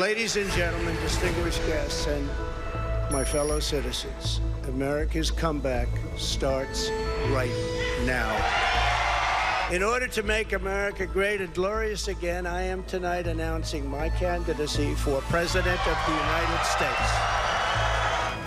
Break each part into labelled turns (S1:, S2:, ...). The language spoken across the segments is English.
S1: Ladies and gentlemen, distinguished guests, and my fellow citizens, America's comeback starts right now. In order to make America great and glorious again, I am tonight announcing my candidacy for President of the United States.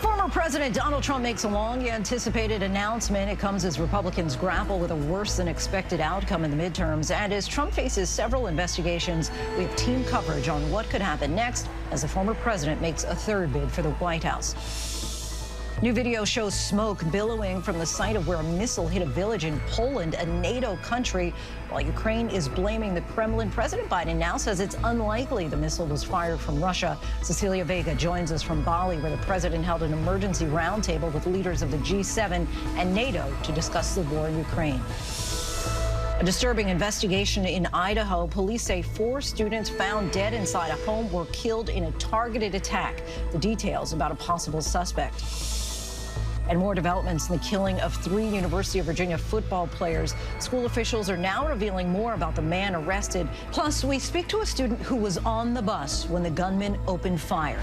S2: Former President Donald Trump makes a long-anticipated announcement. It comes as Republicans grapple with a worse-than-expected outcome in the midterms. And as Trump faces several investigations, we have team coverage on what could happen next as the former president makes a third bid for the White House. New video shows smoke billowing from the site of where a missile hit a village in Poland, a NATO country. While Ukraine is blaming the Kremlin, President Biden now says it's unlikely the missile was fired from Russia. Cecilia Vega joins us from Bali, where the president held an emergency roundtable with leaders of the G7 and NATO to discuss the war in Ukraine. A disturbing investigation in Idaho. Police say 4 students found dead inside a home were killed in a targeted attack. The details about a possible suspect. And more developments in the killing of 3 University of Virginia football players. School officials are now revealing more about the man arrested. Plus, we speak to a student who was on the bus when the gunman opened fire.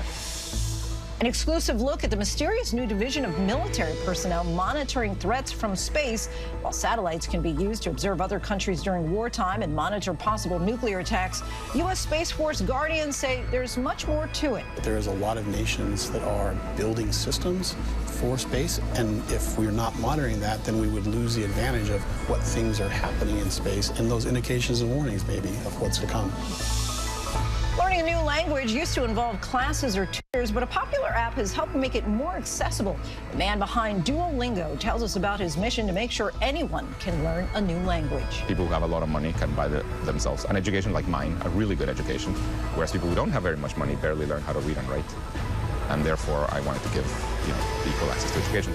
S2: An exclusive look at the mysterious new division of military personnel monitoring threats from space. While satellites can be used to observe other countries during wartime and monitor possible nuclear attacks, U.S. Space Force guardians say there's much more to it.
S3: There is a lot of nations that are building systems for space, and if we're not monitoring that, then we would lose the advantage of what things are happening in space and those indications and warnings, maybe, of what's to come.
S2: Learning a new language used to involve classes or tutors, but a popular app has helped make it more accessible. The man behind Duolingo tells us about his mission to make sure anyone can learn a new language.
S4: People who have a lot of money can buy themselves an education like mine, a really good education, whereas people who don't have very much money barely learn how to read and write. And therefore, I wanted to give equal access to education.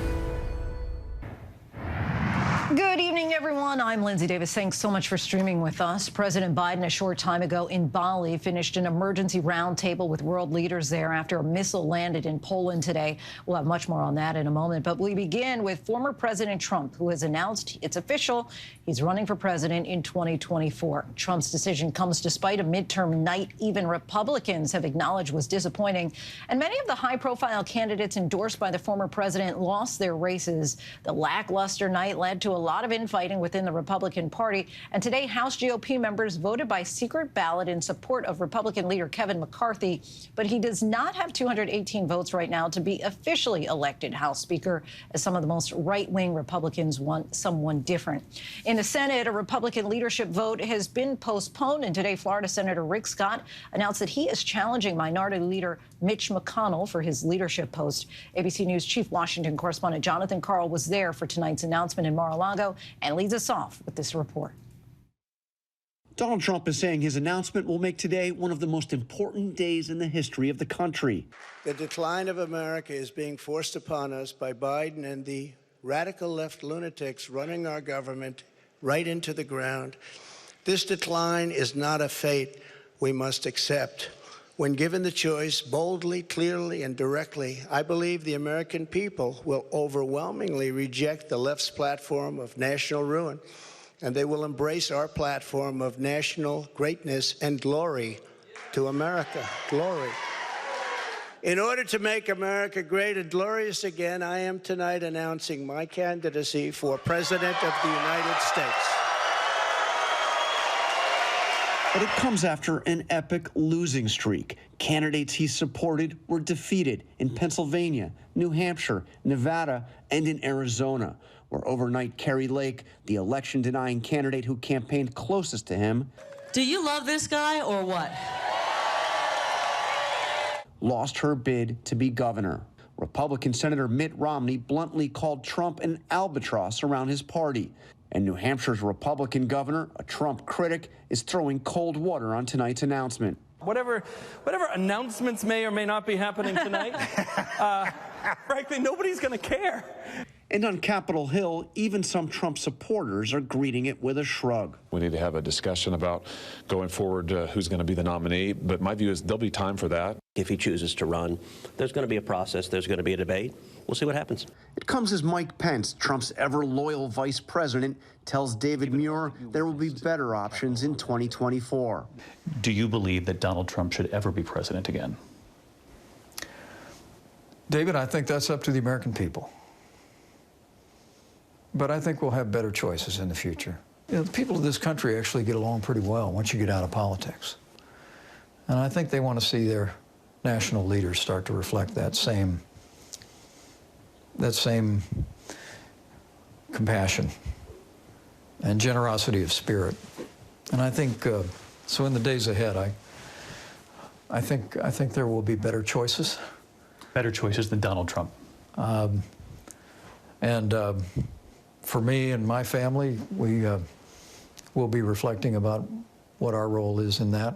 S2: Good evening, everyone. I'm Lindsay Davis. Thanks so much for streaming with us. President Biden, a short time ago in Bali, finished an emergency roundtable with world leaders there after a missile landed in Poland today. We'll have much more on that in a moment. But we begin with former President Trump, who has announced it's official. He's running for president in 2024. Trump's decision comes despite a midterm night even Republicans have acknowledged was disappointing. And many of the high-profile candidates endorsed by the former president lost their races. The lackluster night led to a lot of infighting within the Republican Party. And today, House GOP members voted by secret ballot in support of Republican leader Kevin McCarthy. But he does not have 218 votes right now to be officially elected House Speaker, as some of the most right-wing Republicans want someone different. In the Senate, a Republican leadership vote has been postponed. And today, Florida Senator Rick Scott announced that he is challenging Minority Leader Mitch McConnell for his leadership post. ABC News Chief Washington correspondent Jonathan Karl was there for tonight's announcement in Mar-a-Lago and leads us off with this report.
S5: Donald Trump is saying his announcement will make today one of the most important days in the history of the country.
S1: The decline of America is being forced upon us by Biden and the radical left lunatics running our government right into the ground. This decline is not a fate we must accept. When given the choice, boldly, clearly, and directly, I believe the American people will overwhelmingly reject the left's platform of national ruin, and they will embrace our platform of national greatness and glory to America. Glory. In order to make America great and glorious again, I am tonight announcing my candidacy for President of the United States.
S5: But it comes after an epic losing streak. Candidates he supported were defeated in Pennsylvania, New Hampshire, Nevada, and in Arizona, where overnight Carrie Lake, the election-denying candidate who campaigned closest to him,
S6: do you love this guy or what?
S5: lost her bid to be governor. Republican Senator Mitt Romney bluntly called Trump an albatross around his party. And New Hampshire's Republican governor, a Trump critic, is throwing cold water on tonight's announcement.
S7: Whatever announcements may or may not be happening tonight, frankly, nobody's going to care.
S5: And on Capitol Hill, even some Trump supporters are greeting it with a shrug.
S7: We need to have a discussion about going forward who's going to be the nominee, but my view is there'll be time for that.
S8: If he chooses to run, there's going to be a process, there's going to be a debate. We'll see what happens.
S5: It comes as Mike Pence, Trump's ever-loyal vice president, tells David Muir there will be better options in 2024.
S9: Do you believe that Donald Trump should ever be president again?
S10: David, I think that's up to the American people. But I think we'll have better choices in the future. You know, the people of this country actually get along pretty well once you get out of politics. And I think they want to see their national leaders start to reflect that same compassion and generosity of spirit. And I think, so in the days ahead, I think there will be better choices.
S9: Better choices than Donald Trump.
S10: For me and my family, we will be reflecting about what our role is in that.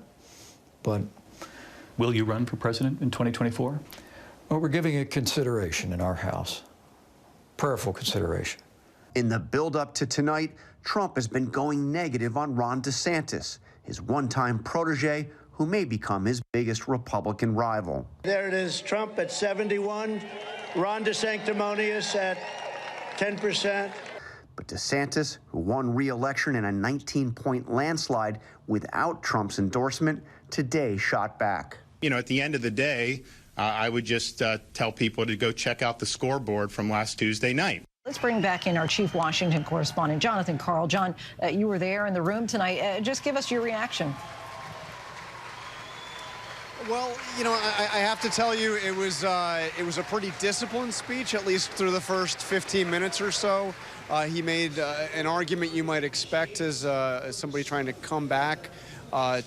S10: But
S9: will you run for president in 2024?
S10: Well, we're giving it consideration in our House. Prayerful consideration.
S5: In the build-up to tonight, Trump has been going negative on Ron DeSantis, his one-time protege who may become his biggest Republican rival.
S1: There it is, Trump at 71, Ron DeSanctimonious at 10%.
S5: But DeSantis, who won re-election in a 19-point landslide without Trump's endorsement, today shot back.
S11: You know, at the end of the day, I would just tell people to go check out the scoreboard from last Tuesday night.
S2: Let's bring back in our chief Washington correspondent, Jonathan Karl. John, you were there in the room tonight. Just give us your reaction.
S12: Well, you know, I have to tell you, it was a pretty disciplined speech, at least through the first 15 minutes or so. He made an argument you might expect as somebody trying to come back,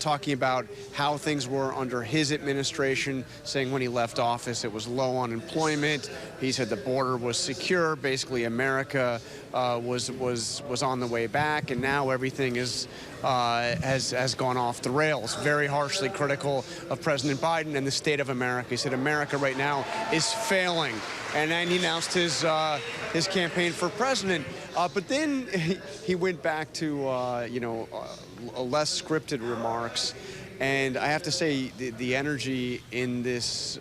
S12: talking about how things were under his administration, saying when he left office it was low unemployment. He said the border was secure. Basically, America was on the way back, and now everything has gone off the rails. Very harshly critical of President Biden and the state of America. He said America right now is failing, and then he announced his campaign for president. But then he went back to less scripted remarks, and I have to say the energy in this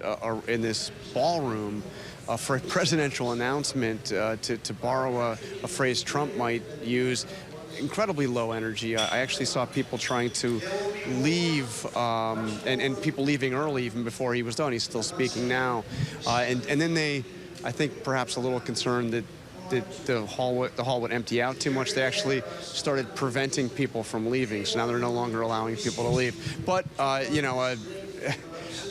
S12: ballroom for a presidential announcement, to borrow a phrase Trump might use, incredibly low energy. I actually saw people trying to leave, and people leaving early even before he was done. He's still speaking now, and then they, I think, perhaps a little concerned that the hall would empty out too much. They actually started preventing people from leaving, so now they're no longer allowing people to leave. But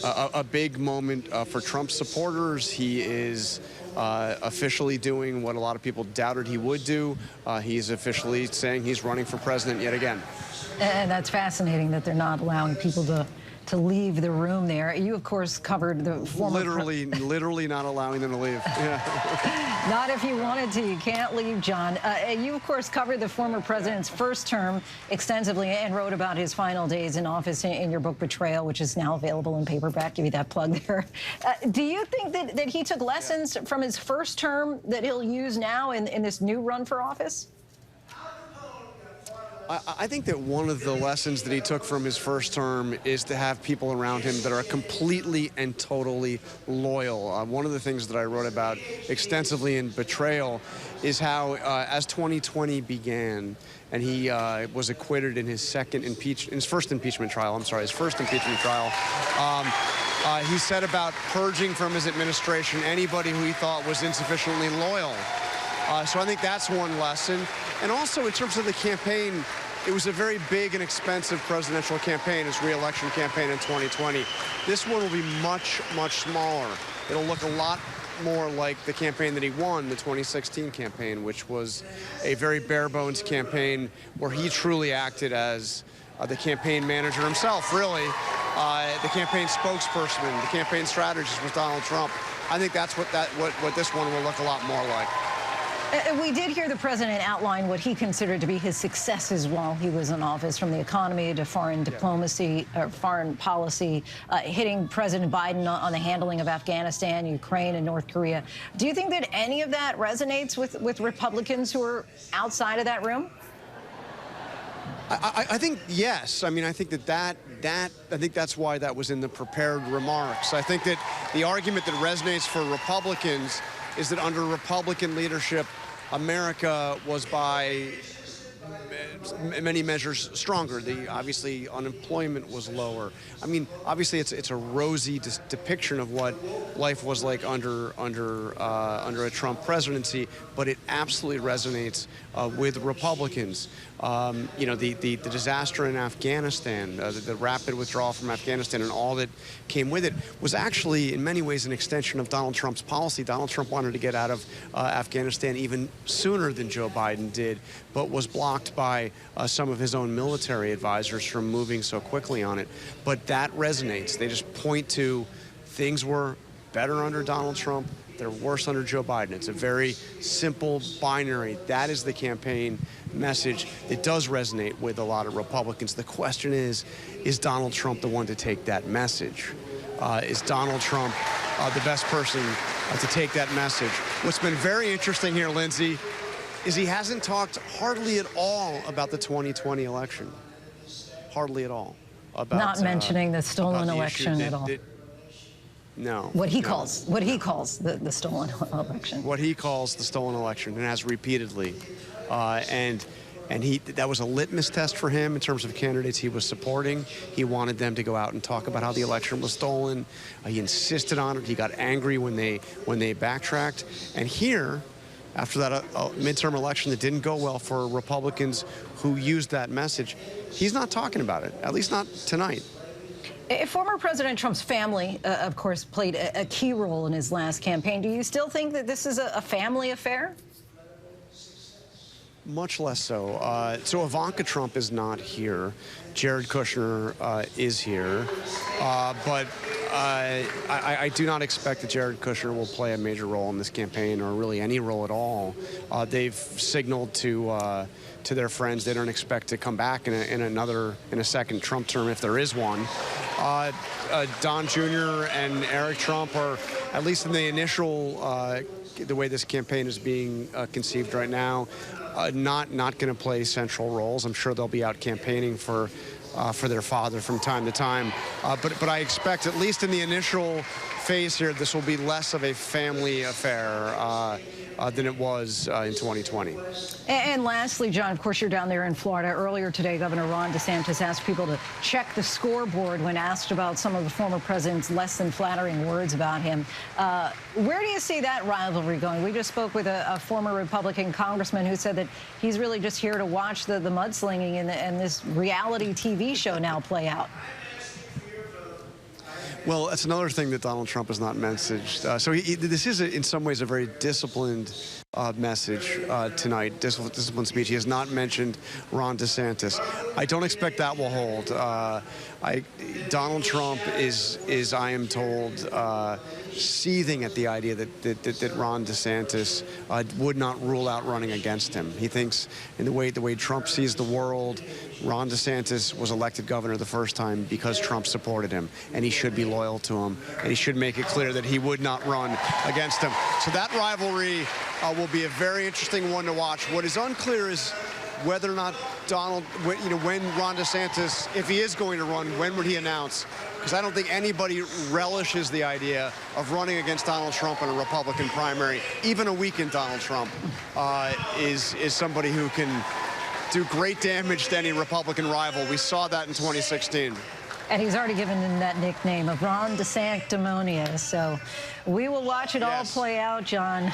S12: a big moment for Trump supporters. He is officially doing what a lot of people doubted he would do. He's officially saying he's running for president yet again.
S2: And that's fascinating that they're not allowing people to leave the room there. You, of course, covered the former...
S12: Literally not allowing them to leave. Yeah.
S2: Not if you wanted to. You can't leave, John. You, of course, covered the former president's first term extensively and wrote about his final days in office in your book, Betrayal, which is now available in paperback. Give you that plug there. Do you think that he took lessons from his first term that he'll use now in this new run for office?
S12: I think that one of the lessons that he took from his first term is to have people around him that are completely and totally loyal. One of the things that I wrote about extensively in Betrayal is how, as 2020 began, and he was acquitted in his first impeachment trial. He said about purging from his administration anybody who he thought was insufficiently loyal. So I think that's one lesson. And also, in terms of the campaign, it was a very big and expensive presidential campaign, his re-election campaign in 2020. This one will be much, much smaller. It'll look a lot more like the campaign that he won, the 2016 campaign, which was a very bare-bones campaign where he truly acted as the campaign manager himself, really. The campaign spokesperson, the campaign strategist was Donald Trump. I think that's what this one will look a lot more like.
S2: We did hear the president outline what he considered to be his successes while he was in office, from the economy to foreign diplomacy or foreign policy, hitting President Biden on the handling of Afghanistan, Ukraine, and North Korea. Do you think that any of that resonates with Republicans who are outside of that room?
S12: I think yes. I mean, I think I think that's why that was in the prepared remarks. I think that the argument that resonates for Republicans is that under Republican leadership, America was by many measures stronger. Obviously unemployment was lower. I mean, obviously it's a rosy depiction of what life was like under a Trump presidency, but it absolutely resonates with Republicans. You know, the disaster in Afghanistan, the rapid withdrawal from Afghanistan, and all that came with it was actually in many ways an extension of Donald Trump's policy. Donald Trump wanted to get out of Afghanistan even sooner than Joe Biden did, but was blocked by some of his own military advisors from moving so quickly on it. But that resonates. They just point to things were better under Donald Trump, they're worse under Joe Biden. It's a very simple binary. That is the campaign message. It does resonate with a lot of Republicans. The question is Donald Trump the one to take that message? Is Donald Trump the best person to take that message? What's been very interesting here, Lindsay, is he hasn't talked hardly at all about the 2020 election. Hardly at all. About,
S2: not mentioning the stolen election at all.
S12: No.
S2: What he calls the stolen election.
S12: What he calls the stolen election, and has repeatedly. And that was a litmus test for him in terms of candidates he was supporting. He wanted them to go out and talk about how the election was stolen. He insisted on it. He got angry when they backtracked. And here, after that midterm election that didn't go well for Republicans who used that message, he's not talking about it, at least not tonight.
S2: Former President Trump's family, of course, played a key role in his last campaign. Do you still think that this is a family affair?
S12: Much less so. So Ivanka Trump is not here. Jared Kushner is here. But I do not expect that Jared Kushner will play a major role in this campaign, or really any role at all. They've signaled to their friends they don't expect to come back in a second Trump term, if there is one. Don Jr. and Eric Trump are, at least in the initial, the way this campaign is being conceived right now, not going to play central roles. I'm sure they'll be out campaigning for their father from time to time. But I expect, at least in the initial phase here, this will be less of a family affair than it was in 2020.
S2: And lastly, John, of course, you're down there in Florida. Earlier today, Governor Ron DeSantis asked people to check the scoreboard when asked about some of the former president's less than flattering words about him. Where do you see that rivalry going? We just spoke with a former Republican congressman who said that he's really just here to watch the mudslinging and this reality TV show now play out.
S12: Well, that's another thing that Donald Trump has not messaged. So this is, in some ways, a very disciplined message tonight, disciplined speech. He has not mentioned Ron DeSantis. I don't expect that will hold. Donald Trump is, I am told, seething at the idea that Ron DeSantis would not rule out running against him. He thinks, in the way Trump sees the world, Ron DeSantis was elected governor the first time because Trump supported him, and he should be loyal to him, and he should make it clear that he would not run against him. So that rivalry will be a very interesting one to watch. What is unclear is whether or not when Ron DeSantis, if he is going to run, when would he announce? Because I don't think anybody relishes the idea of running against Donald Trump in a Republican primary. Even a weakened Donald Trump is somebody who can do great damage to any Republican rival. We saw that in 2016.
S2: And he's already given him that nickname of Ron DeSanctimonious. So we will watch it all play out, John.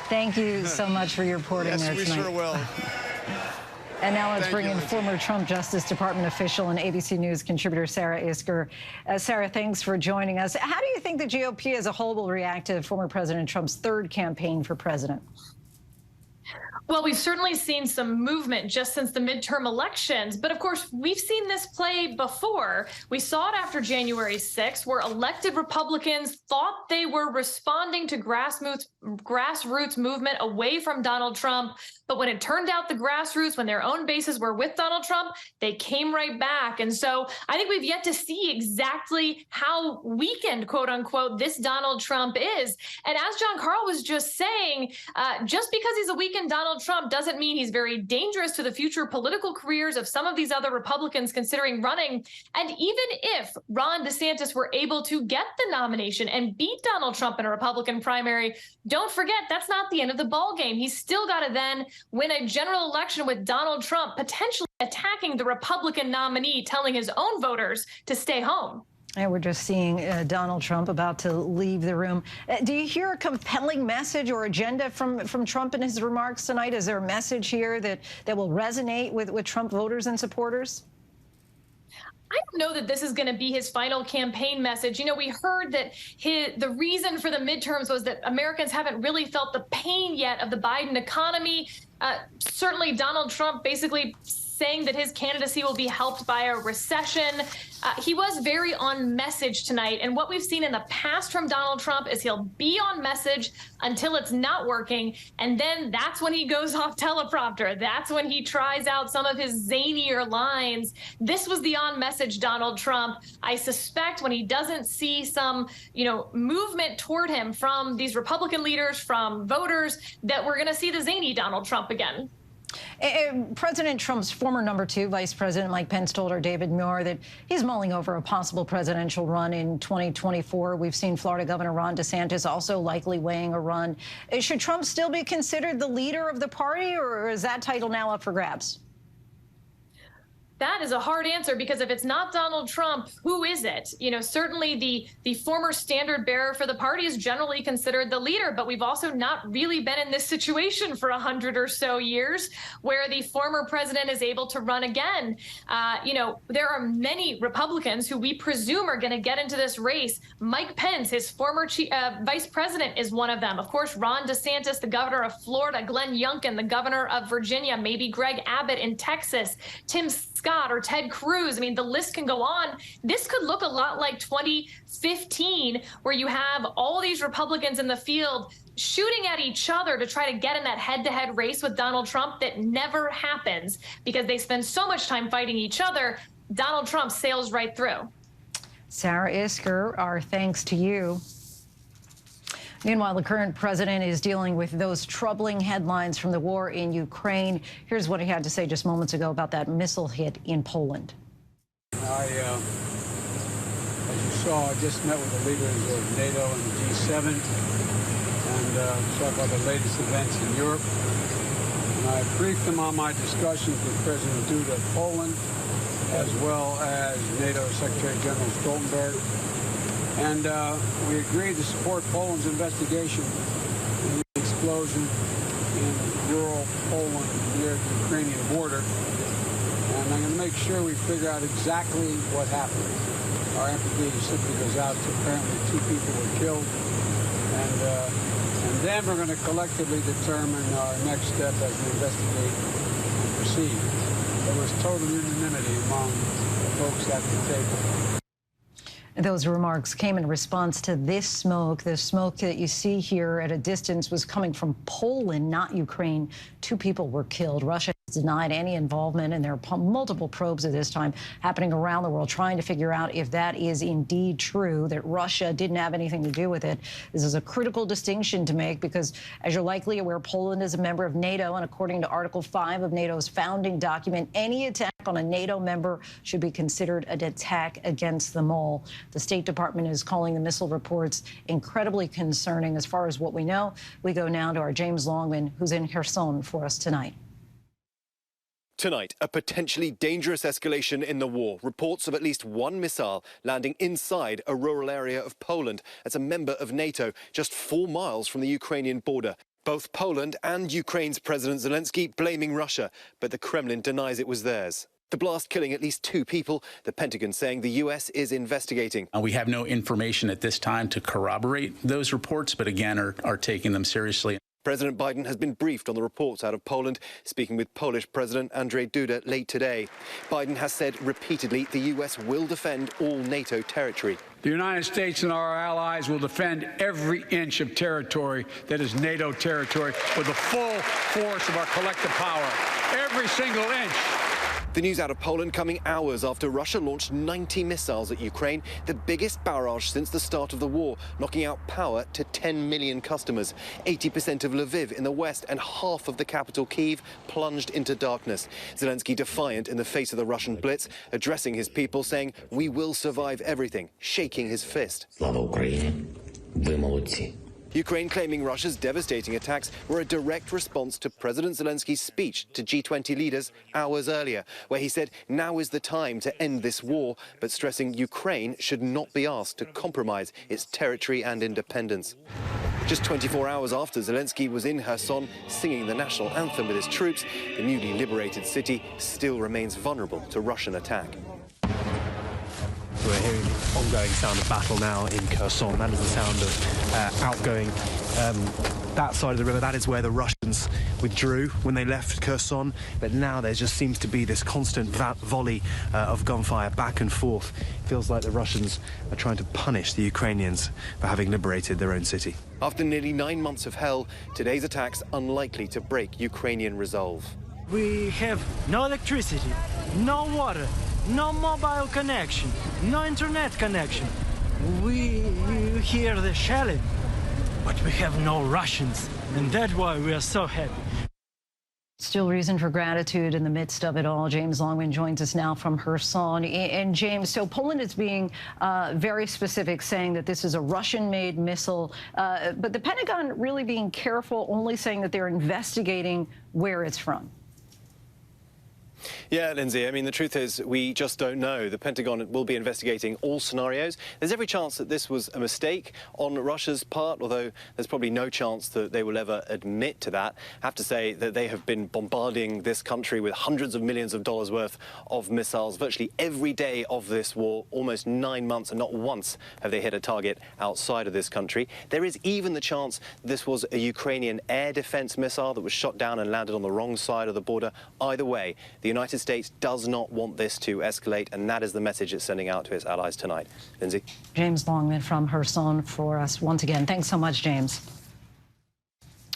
S2: Thank you so much for your reporting there tonight.
S12: Yes, we sure will.
S2: And now let's bring in former Trump Justice Department official and ABC News contributor Sarah Isker. Sarah, thanks for joining us. How do you think the GOP as a whole will react to former President Trump's third campaign for president?
S13: Well, we've certainly seen some movement just since the midterm elections. But of course, we've seen this play before. We saw it after January 6th, where elected Republicans thought they were responding to grassroots movement away from Donald Trump. But when it turned out the grassroots, when their own bases were with Donald Trump, they came right back. And so I think we've yet to see exactly how weakened, quote unquote, this Donald Trump is. And as John Carl was just saying, just because he's a weakened Donald Trump doesn't mean he's very dangerous to the future political careers of some of these other Republicans considering running. And even if Ron DeSantis were able to get the nomination and beat Donald Trump in a Republican primary, don't forget that's not the end of the ballgame. He's still got to then win a general election with Donald Trump potentially attacking the Republican nominee, telling his own voters to stay home.
S2: And we're just seeing Donald Trump about to leave the room. Do you hear a compelling message or agenda from Trump in his remarks tonight? Is there a message here that will resonate with Trump voters and supporters?
S13: I don't know that this is going to be his final campaign message. You know, we heard that the reason for the midterms was that Americans haven't really felt the pain yet of the Biden economy. Certainly Donald Trump basically saying that his candidacy will be helped by a recession. He was very on message tonight. And what we've seen in the past from Donald Trump is he'll be on message until it's not working. And then that's when he goes off teleprompter. That's when he tries out some of his zanier lines. This was the on message Donald Trump. I suspect when he doesn't see some, movement toward him from these Republican leaders, from voters, that we're going to see the zany Donald Trump again.
S2: President Trump's former #2 Vice President Mike Pence told our David Muir that he's mulling over a possible presidential run in 2024. We've seen Florida Governor Ron DeSantis also likely weighing a run. Should Trump still be considered the leader of the party, or is that title now up for grabs?
S13: That is a hard answer, because if it's not Donald Trump, who is it? Certainly the former standard bearer for the party is generally considered the leader, but we've also not really been in this situation for 100 or so years where the former president is able to run again. There are many Republicans who we presume are going to get into this race. Mike Pence, his former vice president, is one of them. Of course, Ron DeSantis, the governor of Florida, Glenn Youngkin, the governor of Virginia, maybe Greg Abbott in Texas, Tim Scott or Ted Cruz. I mean, the list can go on. This could look a lot like 2015, where you have all these Republicans in the field shooting at each other to try to get in that head-to-head race with Donald Trump that never happens because they spend so much time fighting each other. Donald Trump sails right through.
S2: Sarah Isker, our thanks to you. Meanwhile, the current president is dealing with those troubling headlines from the war in Ukraine. Here's what he had to say just moments ago about that missile hit in Poland.
S14: As you saw, I just met with the leaders of NATO and the G7 and talked about the latest events in Europe. And I briefed them on my discussions with President Duda of Poland, as well as NATO Secretary General Stoltenberg. And we agreed to support Poland's investigation in the explosion in rural Poland near the Ukrainian border. And I'm going to make sure we figure out exactly what happened. Our empathy simply goes out to apparently 2 people were killed. And then we're going to collectively determine our next step as we investigate and proceed. There was total unanimity among the folks at the table.
S2: Those remarks came in response to this smoke. The smoke that you see here at a distance was coming from Poland, not Ukraine. 2 people were killed. Russia has denied any involvement, and there are multiple probes at this time happening around the world trying to figure out if that is indeed true, that Russia didn't have anything to do with it. This is a critical distinction to make because, as you're likely aware, Poland is a member of NATO, and according to Article 5 of NATO's founding document, any attack on a NATO member should be considered an attack against them all. The State Department is calling the missile reports incredibly concerning. As far as what we know, we go now to our James Longman, who's in Kherson for us tonight.
S15: Tonight, a potentially dangerous escalation in the war. Reports of at least 1 missile landing inside a rural area of Poland as a member of NATO, just 4 miles from the Ukrainian border. Both Poland and Ukraine's President Zelensky blaming Russia, but the Kremlin denies it was theirs. The blast killing at least 2 people, the Pentagon saying the U.S. is investigating.
S16: We have no information at this time to corroborate those reports, but again are taking them seriously.
S15: President Biden has been briefed on the reports out of Poland, speaking with Polish President Andrzej Duda late today. Biden has said repeatedly the U.S. will defend all NATO territory.
S14: The United States and our allies will defend every inch of territory that is NATO territory with the full force of our collective power. Every single inch.
S15: The news out of Poland coming hours after Russia launched 90 missiles at Ukraine, the biggest barrage since the start of the war, knocking out power to 10 million customers. 80% of Lviv in the west and half of the capital, Kyiv, plunged into darkness. Zelensky defiant in the face of the Russian blitz, addressing his people, saying, "We will survive everything," shaking his fist.
S16: Слава Україні! Ви молодці!
S15: Ukraine claiming Russia's devastating attacks were a direct response to President Zelensky's speech to G20 leaders hours earlier, where he said now is the time to end this war, but stressing Ukraine should not be asked to compromise its territory and independence. Just 24 hours after Zelensky was in Kherson singing the national anthem with his troops, the newly liberated city still remains vulnerable to Russian attack.
S17: We're hearing the ongoing sound of battle now in Kherson. That is the sound of outgoing that side of the river. That is where the Russians withdrew when they left Kherson. But now there just seems to be this constant volley of gunfire back and forth. It feels like the Russians are trying to punish the Ukrainians for having liberated their own city.
S15: After nearly 9 months of hell, today's attacks unlikely to break Ukrainian resolve.
S18: We have no electricity, no water, no mobile connection, no internet connection. We hear the shelling, but we have no Russians, and that's why we are so happy.
S2: Still reason for gratitude in the midst of it all. James Longman joins us now from Kherson. And James, so Poland is being very specific, saying that this is a Russian-made missile, but the Pentagon really being careful, only saying that they're investigating where it's from.
S15: Yeah, Lindsay, I mean, the truth is we just don't know. The Pentagon will be investigating all scenarios. There's every chance that this was a mistake on Russia's part, although there's probably no chance that they will ever admit to that. I have to say that they have been bombarding this country with hundreds of millions of dollars worth of missiles virtually every day of this war, almost 9 months, and not once have they hit a target outside of this country. There is even the chance this was a Ukrainian air defense missile that was shot down and landed on the wrong side of the border. Either way, the United States does not want this to escalate, and that is the message it's sending out to its allies tonight. Lindsay?
S2: James Longman from Kherson for us once again. Thanks so much, James.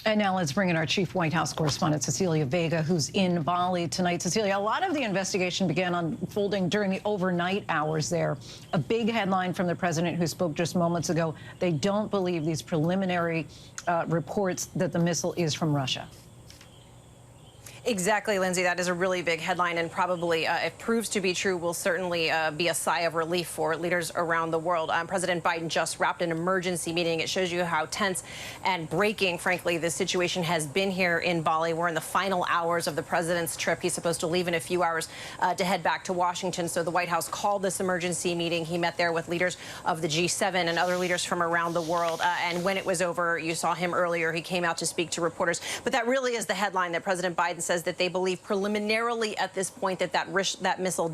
S2: And now let's bring in our chief White House correspondent, Cecilia Vega, who's in Bali tonight. Cecilia, a lot of the investigation began unfolding during the overnight hours there. A big headline from the president who spoke just moments ago. They don't believe these preliminary reports that the missile is from Russia.
S19: Exactly, Lindsay. That is a really big headline, and probably, if proves to be true, will certainly be a sigh of relief for leaders around the world. President Biden just wrapped an emergency meeting. It shows you how tense and breaking, frankly, this situation has been here in Bali. We're in the final hours of the president's trip. He's supposed to leave in a few hours to head back to Washington. So the White House called this emergency meeting. He met there with leaders of the G7 and other leaders from around the world. And when it was over, you saw him earlier. He came out to speak to reporters. But that really is the headline, that President Biden says that they believe preliminarily at this point that missile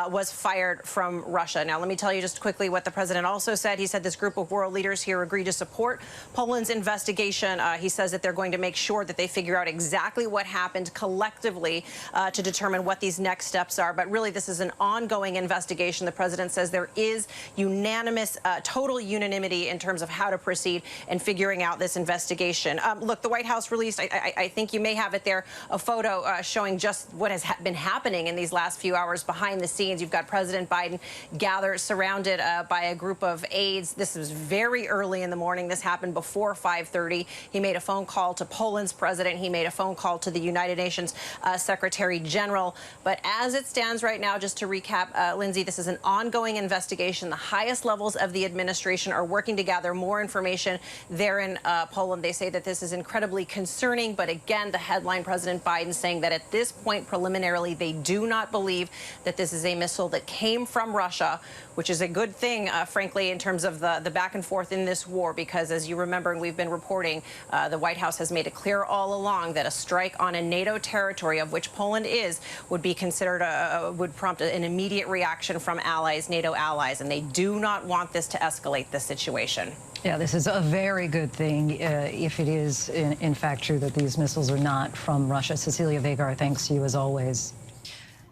S19: was fired from Russia. Now, let me tell you just quickly what the president also said. He said this group of world leaders here agreed to support Poland's investigation. He says that they're going to make sure that they figure out exactly what happened collectively to determine what these next steps are. But really, this is an ongoing investigation. The president says there is unanimous, total unanimity in terms of how to proceed in figuring out this investigation. Look, the White House released, I think you may have it there, a photo showing just what has been happening in these last few hours behind the scenes. You've got President Biden gathered, surrounded by a group of aides. This was very early in the morning. This happened before 5:30. He made a phone call to Poland's president. He made a phone call to the United Nations Secretary General. But as it stands right now, just to recap, Lindsay, this is an ongoing investigation. The highest levels of the administration are working to gather more information there in Poland. They say that this is incredibly concerning. But again, the headline, President Biden saying that at this point, preliminarily, they do not believe that this is a missile that came from Russia, which is a good thing, frankly, in terms of the back and forth in this war, because as you remember, and we've been reporting, the White House has made it clear all along that a strike on a NATO territory, of which Poland is, would be considered, would prompt an immediate reaction from allies, NATO allies, and they do not want this to escalate this situation.
S2: Yeah, this is a very good thing if it is, in fact, true that these missiles are not from Russia. Cecilia Vegar, thanks to you as always.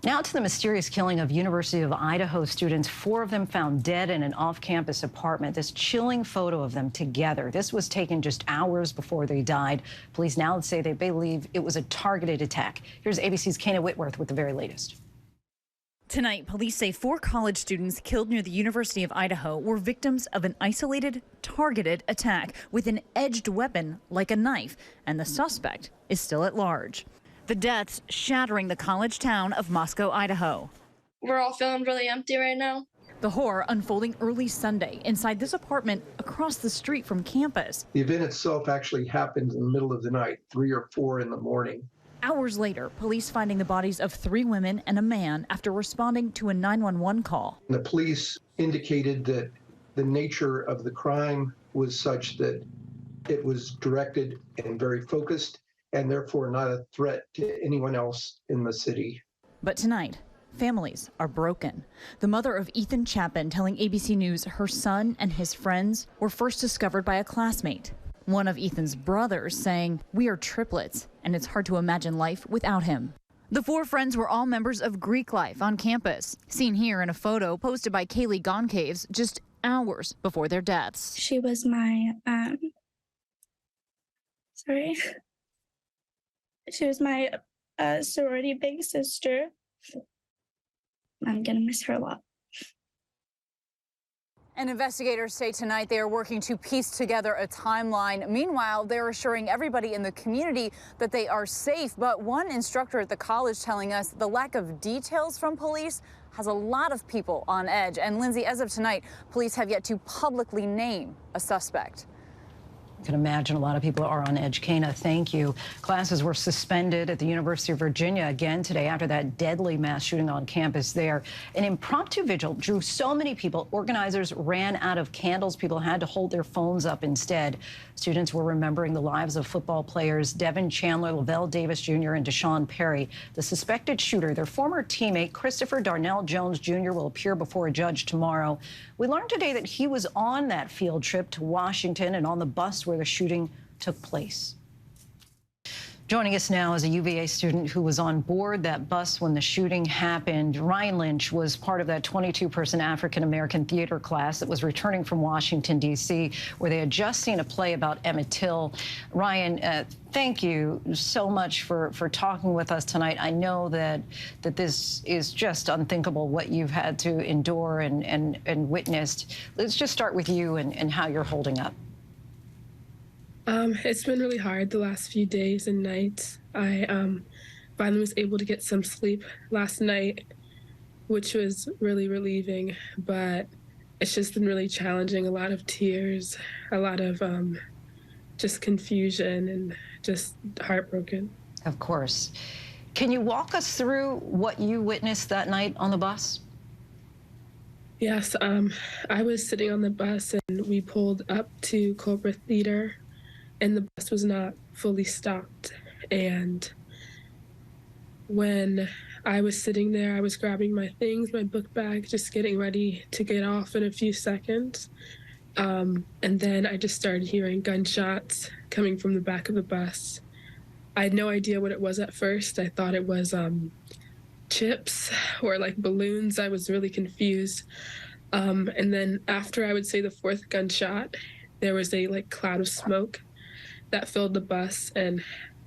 S2: Now to the mysterious killing of University of Idaho students, 4 of them found dead in an off-campus apartment. This chilling photo of them together. This was taken just hours before they died. Police now say they believe it was a targeted attack. Here's ABC's Kana Whitworth with the very latest.
S20: Tonight, police say 4 college students killed near the University of Idaho were victims of an isolated, targeted attack with an edged weapon like a knife, and the suspect is still at large. The deaths shattering the college town of Moscow, Idaho.
S21: We're all feeling really empty right now.
S20: The horror unfolding early Sunday inside this apartment across the street from campus.
S22: The event itself actually happened in the middle of the night, 3 or 4 in the morning.
S20: Hours later, police finding the bodies of 3 women and a man after responding to a 911 call.
S22: The police indicated that the nature of the crime was such that it was directed and very focused, and therefore not a threat to anyone else in the city.
S20: But tonight, families are broken. The mother of Ethan Chapin telling ABC News her son and his friends were first discovered by a classmate. One of Ethan's brothers saying, "We are triplets, and it's hard to imagine life without him." The 4 friends were all members of Greek life on campus, seen here in a photo posted by Kaylee Goncaves just hours before their deaths.
S21: She was my, she was my sorority big sister. I'm gonna miss her a lot.
S20: And investigators say tonight they are working to piece together a timeline. Meanwhile, they're assuring everybody in the community that they are safe. But one instructor at the college telling us the lack of details from police has a lot of people on edge. And Lindsay, as of tonight, police have yet to publicly name a suspect.
S2: You can imagine a lot of people are on edge. Kana, thank you. Classes were suspended at the University of Virginia again today after that deadly mass shooting on campus there. An impromptu vigil drew so many people, organizers ran out of candles. People had to hold their phones up instead. Students were remembering the lives of football players Devin Chandler, Lavelle Davis Jr., and Deshaun Perry. The suspected shooter, their former teammate, Christopher Darnell Jones Jr., will appear before a judge tomorrow. We learned today that he was on that field trip to Washington and on the bus where the shooting took place. Joining us now is a UVA student who was on board that bus when the shooting happened. Ryan Lynch was part of that 22-person African-American theater class that was returning from Washington, D.C., where they had just seen a play about Emmett Till. Ryan, thank you so much for talking with us tonight. I know that this is just unthinkable, what you've had to endure and witnessed. Let's just start with you and how you're holding up.
S23: It's been really hard the last few days and nights. I finally was able to get some sleep last night, which was really relieving, but it's just been really challenging. A lot of tears, a lot of just confusion and just heartbroken.
S2: Of course. Can you walk us through what you witnessed that night on the bus?
S23: Yes, I was sitting on the bus and we pulled up to Culver Theater, and the bus was not fully stopped. And when I was sitting there, I was grabbing my things, my book bag, just getting ready to get off in a few seconds. And then I just started hearing gunshots coming from the back of the bus. I had no idea what it was at first. I thought it was chips or like balloons. I was really confused. And then after I would say the 4th gunshot, there was a like cloud of smoke that filled the bus. And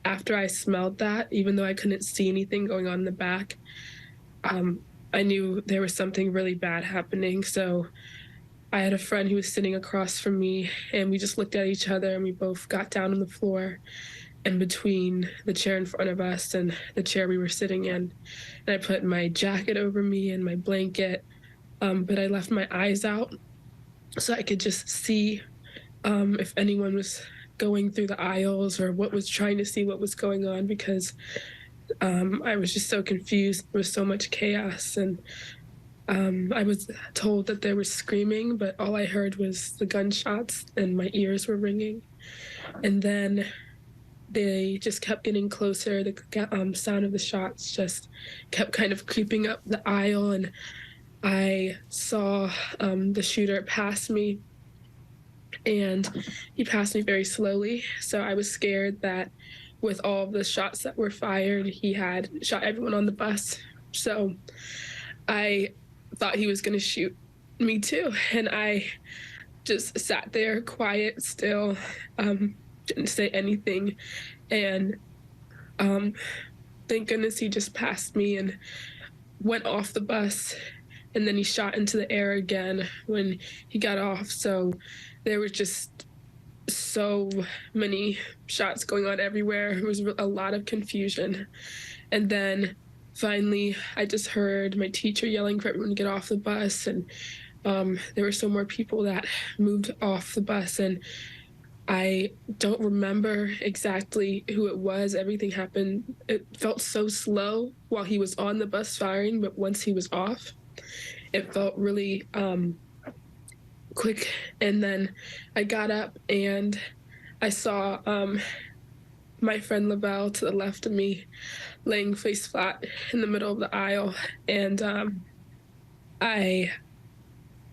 S23: after I smelled that, even though I couldn't see anything going on in the back, I knew there was something really bad happening. So I had a friend who was sitting across from me, and we just looked at each other and we both got down on the floor in between the chair in front of us and the chair we were sitting in. And I put my jacket over me and my blanket, but I left my eyes out so I could just see if anyone was going through the aisles or what was trying to see what was going on, because I was just so confused. There was so much chaos, and I was told that there was screaming, but all I heard was the gunshots and my ears were ringing. And then they just kept getting closer. The sound of the shots just kept kind of creeping up the aisle, and I saw the shooter pass me. and he passed me very slowly. So I was scared that with all of the shots that were fired, he had shot everyone on the bus. So I thought he was going to shoot me too. And I just sat there quiet, still, didn't say anything. And thank goodness he just passed me and went off the bus. And then he shot into the air again when he got off. So there was just so many shots going on everywhere. It was a lot of confusion. And then finally, I just heard my teacher yelling for everyone to get off the bus. And there were some more people that moved off the bus. And I don't remember exactly who it was. Everything happened. It felt so slow while he was on the bus firing, but once he was off, it felt really quick. And then I got up and I saw my friend Lavelle to the left of me laying face flat in the middle of the aisle. And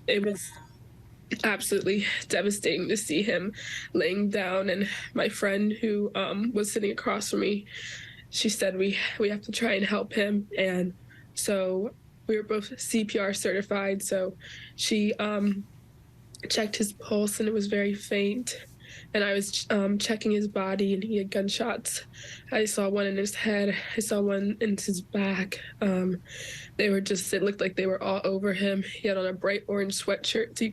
S23: it was absolutely devastating to see him laying down. And my friend who was sitting across from me, she said, we have to try and help him. And so we were both CPR certified. So she checked his pulse and it was very faint. And I was checking his body and he had gunshots. I saw one in his head. I saw one in his back. They were just, it looked like they were all over him. He had on a bright orange sweatshirt, so you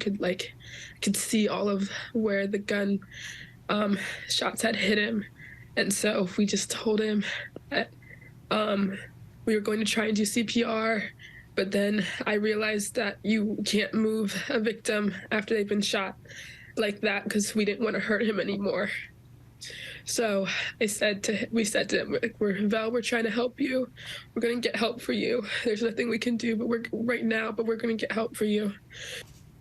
S23: could see all of where the gun shots had hit him. And so we just told him that we were going to try and do CPR. But then I realized that you can't move a victim after they've been shot like that because we didn't want to hurt him anymore. So we said to him, Val, we're trying to help you. We're going to get help for you. There's nothing we can do but we're going to get help for you.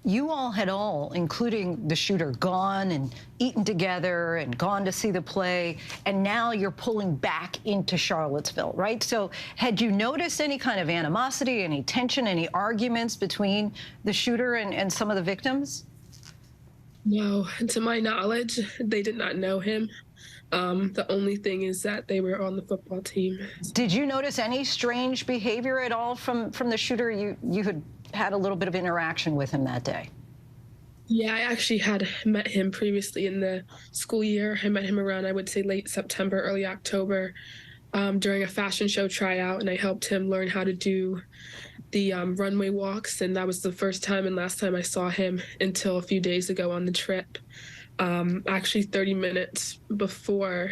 S2: You all had all, including the shooter, gone and eaten together and gone to see the play, and now you're pulling back into Charlottesville, right? So had you noticed any kind of animosity, any tension, any arguments between the shooter and some of the victims?
S23: No, to my knowledge, they did not know him. The only thing is that they were on the football team.
S2: Did you notice any strange behavior at all from the shooter? You had a little bit of interaction with him that day.
S23: Yeah, I actually had met him previously in the school year. I met him around, I would say, late September, early October, during a fashion show tryout, and I helped him learn how to do the runway walks, and that was the first time and last time I saw him until a few days ago on the trip. Actually, 30 minutes before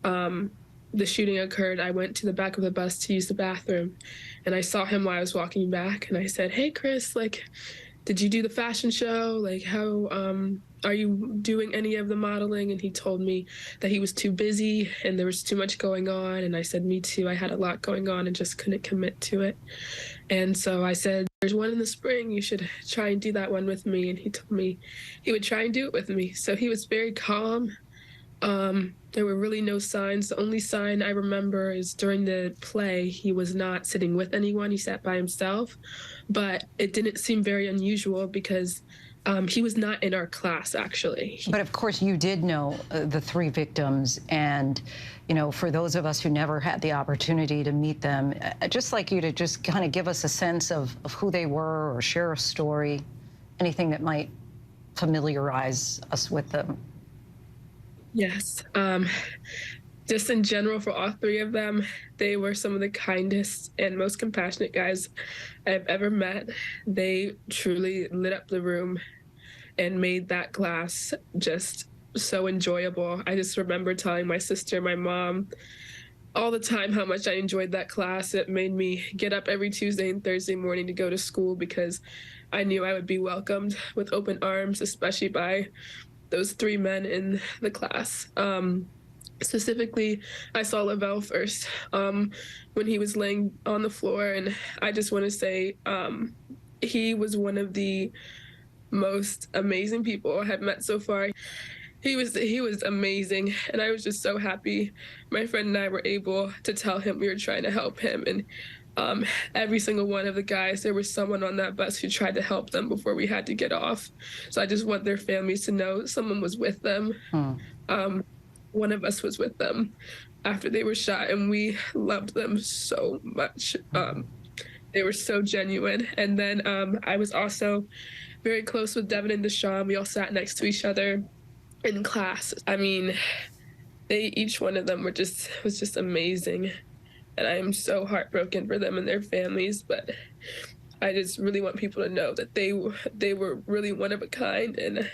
S23: the shooting occurred, I went to the back of the bus to use the bathroom, and I saw him while I was walking back, and I said, "Hey, Chris, did you do the fashion show? How are you doing any of the modeling?" And he told me that he was too busy and there was too much going on. And I said, me too. I had a lot going on and just couldn't commit to it. And so I said, there's one in the spring. You should try and do that one with me. And he told me he would try and do it with me. So he was very calm. There were really no signs. The only sign I remember is during the play, he was not sitting with anyone. He sat by himself. But it didn't seem very unusual because he was not in our class, actually.
S2: But of course, you did know the three victims. And, you know, for those of us who never had the opportunity to meet them, I'd just like you to just kind of give us a sense of who they were or share a story, anything that might familiarize us with them.
S23: Yes. Just in general, for all three of them, they were some of the kindest and most compassionate guys I've ever met. They truly lit up the room and made that class just so enjoyable. I just remember telling my sister, my mom, all the time how much I enjoyed that class. It made me get up every Tuesday and Thursday morning to go to school because I knew I would be welcomed with open arms, especially by those three men in the class. Specifically, I saw Lavelle first when he was laying on the floor, and I just want to say he was one of the most amazing people I have met so far. He was amazing, and I was just so happy. My friend and I were able to tell him we were trying to help him, and every single one of the guys, there was someone on that bus who tried to help them before we had to get off. So I just want their families to know someone was with them. One of us was with them after they were shot, and we loved them so much. They were so genuine. And then I was also very close with Devin and Deshaun. We all sat next to each other in class. I mean, each one of them was just amazing. And I am so heartbroken for them and their families, but I just really want people to know that they were really one of a kind, and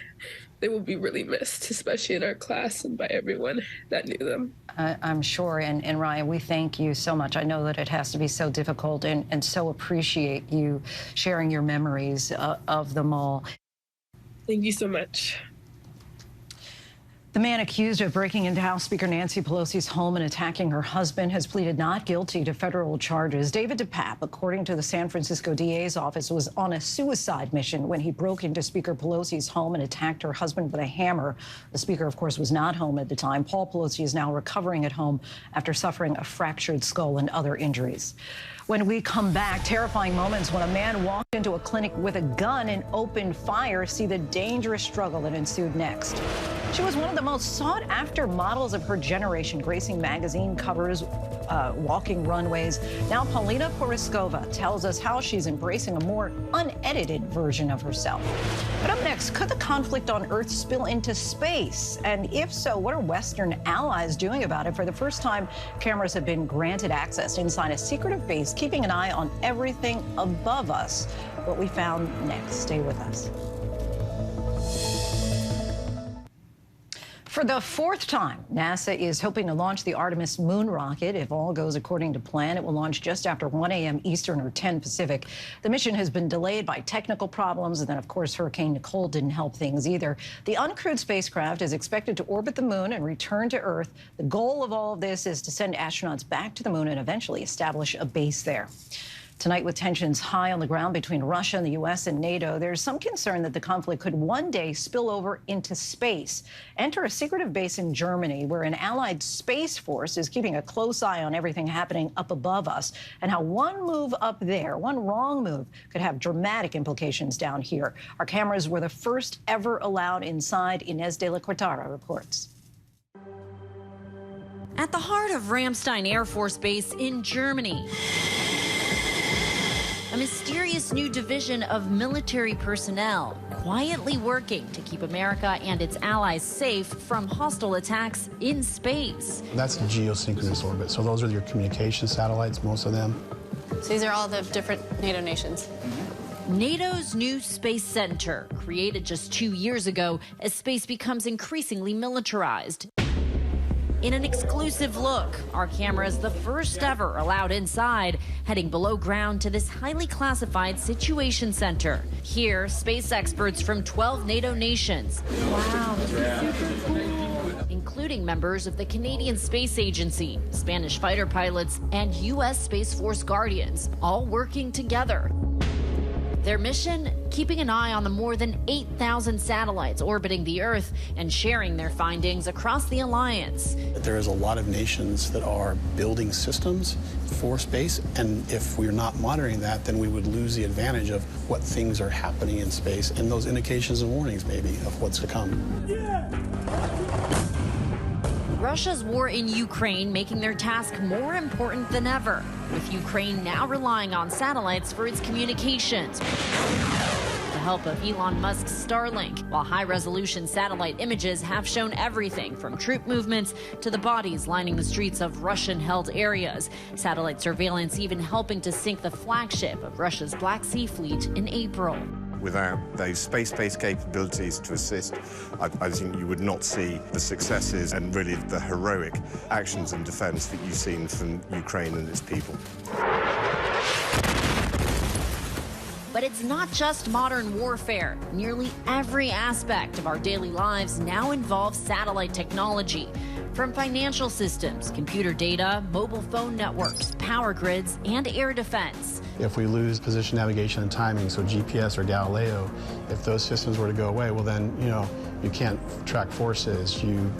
S23: they will be really missed, especially in our class and by everyone that knew them.
S2: I'm sure. And Ryan, we thank you so much. I know that it has to be so difficult, and so appreciate you sharing your memories of them all.
S23: Thank you so much.
S2: The man accused of breaking into House Speaker Nancy Pelosi's home and attacking her husband has pleaded not guilty to federal charges. David DePape, according to the San Francisco DA's office, was on a suicide mission when he broke into Speaker Pelosi's home and attacked her husband with a hammer. The speaker, of course, was not home at the time. Paul Pelosi is now recovering at home after suffering a fractured skull and other injuries. When we come back, terrifying moments when a man walked into a clinic with a gun and opened fire. See the dangerous struggle that ensued next. She was one of the most sought-after models of her generation, gracing magazine covers, walking runways. Now Paulina Poroskova tells us how she's embracing a more unedited version of herself. But up next, could the conflict on Earth spill into space? And if so, what are Western allies doing about it? For the first time, cameras have been granted access inside a secretive base, keeping an eye on everything above us. What we found next. Stay with us. For the fourth time, NASA is hoping to launch the Artemis moon rocket. If all goes according to plan, it will launch just after 1 a.m. Eastern or 10 Pacific. The mission has been delayed by technical problems, and then, of course, Hurricane Nicole didn't help things either. The uncrewed spacecraft is expected to orbit the moon and return to Earth. The goal of all of this is to send astronauts back to the moon and eventually establish a base there. Tonight, with tensions high on the ground between Russia and the U.S. and NATO, there's some concern that the conflict could one day spill over into space. Enter a secretive base in Germany, where an allied space force is keeping a close eye on everything happening up above us, and how one move up there, one wrong move, could have dramatic implications down here. Our cameras were the first ever allowed inside. Inez de la Cortara reports.
S3: At the heart of Ramstein Air Force Base in Germany, a mysterious new division of military personnel quietly working to keep America and its allies safe from hostile attacks in space.
S4: That's a geosynchronous orbit, so those are your communication satellites, most of them.
S6: So these are all the different NATO nations.
S3: NATO's new space center, created just 2 years ago as space becomes increasingly militarized. In an exclusive look, our cameras, the first ever allowed inside, heading below ground to this highly classified situation center. Here, space experts from 12 NATO nations, including members of the Canadian Space Agency, Spanish fighter pilots, and U.S. Space Force Guardians, all working together. Their mission, keeping an eye on the more than 8,000 satellites orbiting the Earth and sharing their findings across the alliance.
S4: There is a lot of nations that are building systems for space, and if we're not monitoring that, then we would lose the advantage of what things are happening in space and those indications and warnings, maybe, of what's to come.
S3: Russia's war in Ukraine making their task more important than ever, with Ukraine now relying on satellites for its communications. With the help of Elon Musk's Starlink, while high-resolution satellite images have shown everything from troop movements to the bodies lining the streets of Russian-held areas. Satellite surveillance even helping to sink the flagship of Russia's Black Sea Fleet in April.
S24: Without those space-based capabilities to assist, I think you would not see the successes and really the heroic actions and defense that you've seen from Ukraine and its people.
S3: But it's not just modern warfare. Nearly every aspect of our daily lives now involves satellite technology. From financial systems, computer data, mobile phone networks, power grids, and air defense.
S4: If we lose position, navigation, and timing, so GPS or Galileo, if those systems were to go away, well then, you can't track forces, you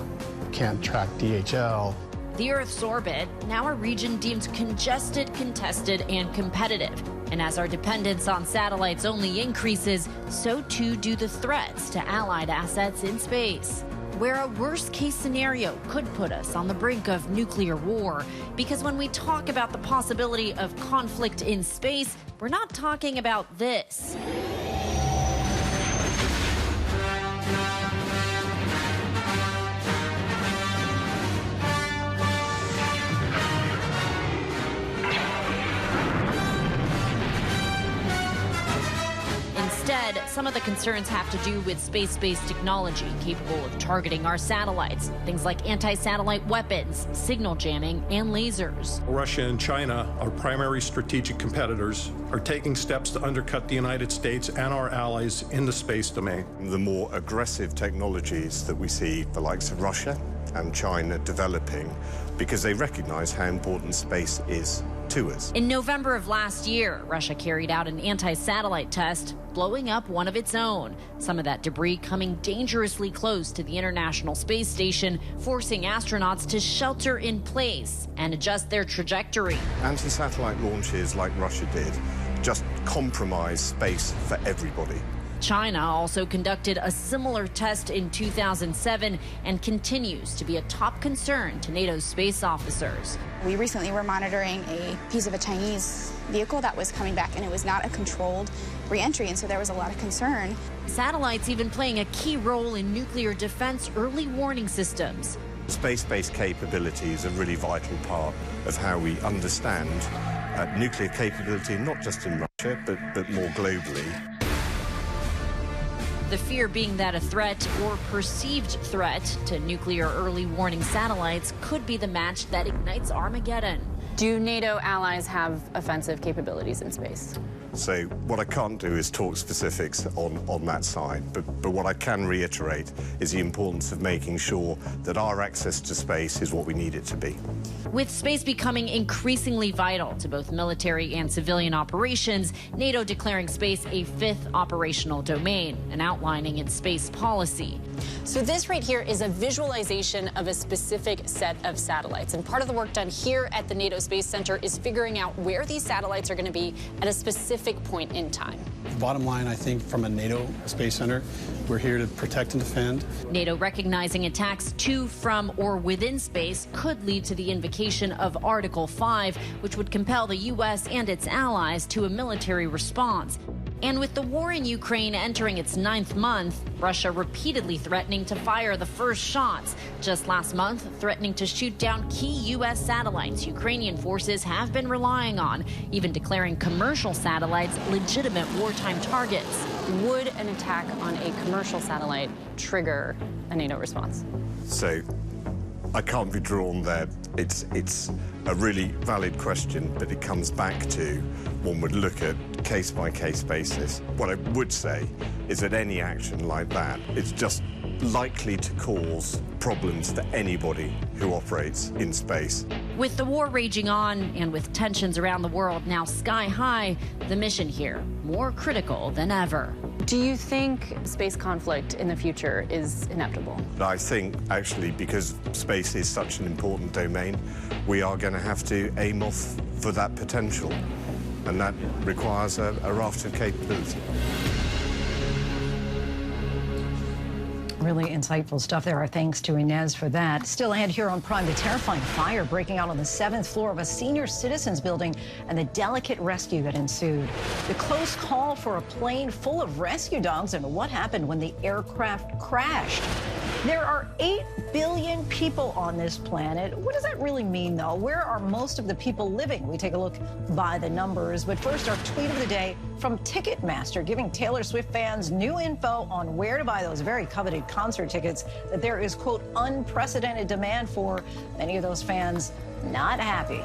S4: can't track DHL.
S3: The Earth's orbit, now a region deemed congested, contested, and competitive. And as our dependence on satellites only increases, so too do the threats to allied assets in space, where a worst-case scenario could put us on the brink of nuclear war. Because when we talk about the possibility of conflict in space, we're not talking about this. Instead, some of the concerns have to do with space-based technology capable of targeting our satellites. Things like anti-satellite weapons, signal jamming, and lasers.
S7: Russia and China, our primary strategic competitors, are taking steps to undercut the United States and our allies in the space domain.
S24: The more aggressive technologies that we see the likes of Russia and China developing, because they recognize how important space is to us.
S3: In November of last year, Russia carried out an anti-satellite test, blowing up one of its own. Some of that debris coming dangerously close to the International Space Station, forcing astronauts to shelter in place and adjust their trajectory.
S24: Anti-satellite launches like Russia did just compromise space for everybody.
S3: China also conducted a similar test in 2007 and continues to be a top concern to NATO's space officers.
S8: We recently were monitoring a piece of a Chinese vehicle that was coming back, and it was not a controlled re-entry, and so there was a lot of concern.
S3: Satellites even playing a key role in nuclear defense early warning systems.
S24: Space-based capability is a really vital part of how we understand nuclear capability, not just in Russia, but more globally.
S3: The fear being that a threat or perceived threat to nuclear early warning satellites could be the match that ignites Armageddon.
S6: Do NATO allies have offensive capabilities in space?
S24: So what I can't do is talk specifics on that side, but what I can reiterate is the importance of making sure that our access to space is what we need it to be.
S3: With space becoming increasingly vital to both military and civilian operations, NATO declaring space a fifth operational domain and outlining its space policy.
S6: So this right here is a visualization of a specific set of satellites. And part of the work done here at the NATO Space Center is figuring out where these satellites are going to be at a specific point in time.
S4: Bottom line, I think, from a NATO Space Center, we're here to protect and defend.
S3: NATO recognizing attacks to, from, or within space could lead to the invocation of Article 5, which would compel the U.S. and its allies to a military response. And with the war in Ukraine entering its 9th month, Russia repeatedly threatening to fire the first shots. Just last month, threatening to shoot down key U.S. satellites Ukrainian forces have been relying on, even declaring commercial satellites legitimate wartime targets.
S6: Would an attack on a commercial satellite trigger a NATO response?
S24: So I can't be drawn there. It's a really valid question, but it comes back to one would look at case-by-case basis. What I would say is that any action like that is just likely to cause problems to anybody who operates in space.
S3: With the war raging on and with tensions around the world now sky high, the mission here more critical than ever.
S6: Do you think space conflict in the future is inevitable?
S24: I think, actually, because space is such an important domain, we are going to have to aim off for that potential, and that requires a raft of capability.
S2: Really insightful stuff there. Our thanks to Inez for that. Still ahead here on Prime, the terrifying fire breaking out on the 7th floor of a senior citizens building and the delicate rescue that ensued. The close call for a plane full of rescue dogs and what happened when the aircraft crashed. There are 8 billion people on this planet. What does that really mean, though? Where are most of the people living? We take a look by the numbers. But first, our tweet of the day from Ticketmaster, giving Taylor Swift fans new info on where to buy those very coveted concert tickets that there is, quote, unprecedented demand for. Many of those fans not happy.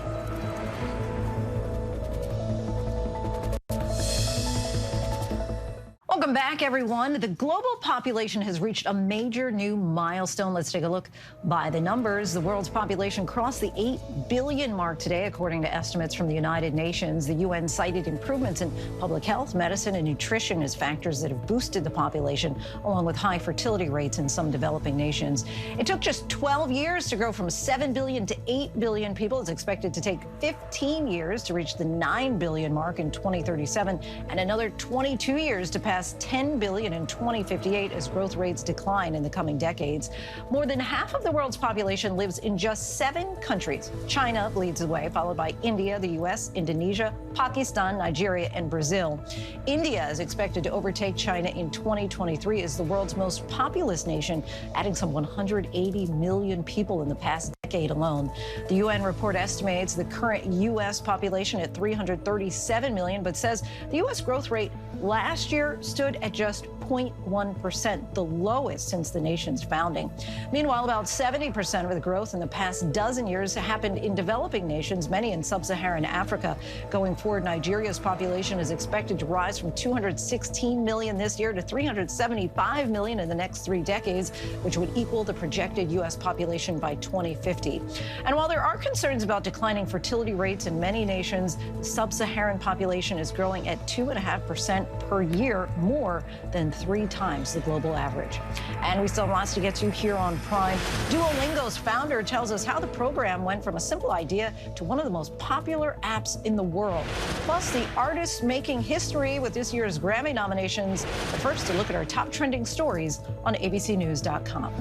S2: Well, Welcome back, everyone. The global population has reached a major new milestone. Let's take a look by the numbers. The world's population crossed the 8 billion mark today, according to estimates from the United Nations. The UN cited improvements in public health, medicine, and nutrition as factors that have boosted the population, along with high fertility rates in some developing nations. It took just 12 years to grow from 7 billion to 8 billion people. It's expected to take 15 years to reach the 9 billion mark in 2037, and another 22 years to pass 10 billion in 2058 as growth rates decline in the coming decades. More than half of the world's population lives in just 7 countries. China leads the way, followed by India, the U.S., Indonesia, Pakistan, Nigeria, and Brazil. India is expected to overtake China in 2023 as the world's most populous nation, adding some 180 million people in the past decade alone. The UN report estimates the current U.S. population at 337 million, but says the U.S. growth rate last year stood at just 0.1%, the lowest since the nation's founding. Meanwhile, about 70% of the growth in the past dozen years happened in developing nations, many in sub-Saharan Africa. Going forward, Nigeria's population is expected to rise from 216 million this year to 375 million in the next 3 decades, which would equal the projected U.S. population by 2050. And while there are concerns about declining fertility rates in many nations, the sub-Saharan population is growing at 2.5% per year, more than 3 times the global average. And we still have lots to get to here on Prime. Duolingo's founder tells us how the program went from a simple idea to one of the most popular apps in the world. Plus, the artists making history with this year's Grammy nominations. But first, a look at our top trending stories on abcnews.com.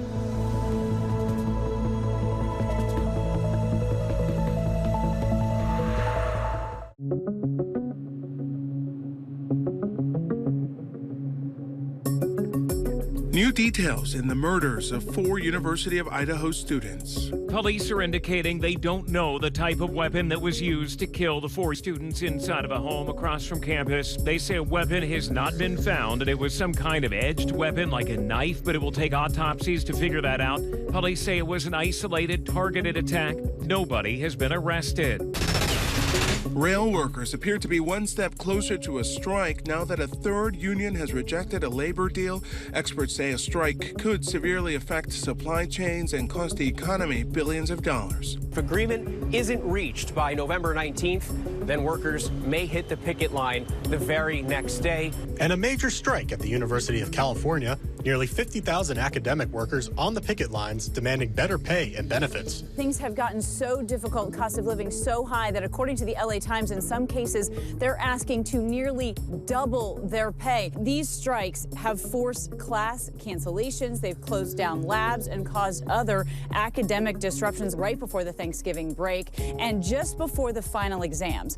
S1: New details in the murders of 4 University of Idaho students.
S5: Police are indicating they don't know the type of weapon that was used to kill the 4 students inside of a home across from campus. They say a weapon has not been found, and it was some kind of edged weapon like a knife, but it will take autopsies to figure that out. Police say it was an isolated, targeted attack. Nobody has been arrested.
S1: Rail workers appear to be one step closer to a strike now that a 3rd union has rejected a labor deal. Experts say a strike could severely affect supply chains and cost the economy billions of dollars.
S9: If agreement isn't reached by November 19th, then workers may hit the picket line the very next day.
S10: And a major strike at the University of California. Nearly 50,000 academic workers on the picket lines demanding better pay and benefits.
S25: Things have gotten so difficult, cost of living so high that according to the LA Times, in some cases, they're asking to nearly double their pay. These strikes have forced class cancellations. They've closed down labs and caused other academic disruptions right before the Thanksgiving break and just before the final exams.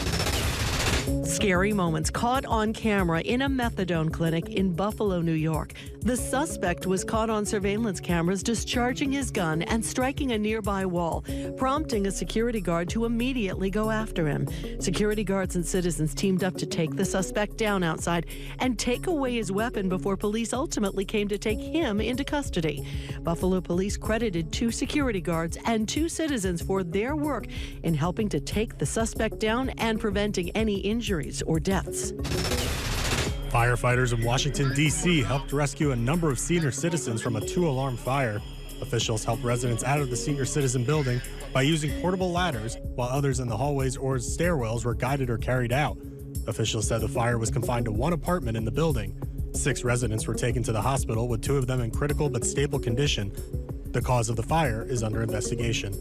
S26: Scary moments caught on camera in a methadone clinic in Buffalo, New York. The suspect was caught on surveillance cameras discharging his gun and striking a nearby wall, prompting a security guard to immediately go after him. Security guards and citizens teamed up to take the suspect down outside and take away his weapon before police ultimately came to take him into custody. Buffalo police credited 2 security guards and 2 citizens for their work in helping to take the suspect down and preventing any injuries or deaths.
S10: Firefighters in Washington, D.C. helped rescue a number of senior citizens from a 2-alarm fire. Officials helped residents out of the senior citizen building by using portable ladders, while others in the hallways or stairwells were guided or carried out. Officials said the fire was confined to 1 apartment in the building. 6 residents were taken to the hospital, with 2 of them in critical but stable condition. The cause of the fire is under investigation.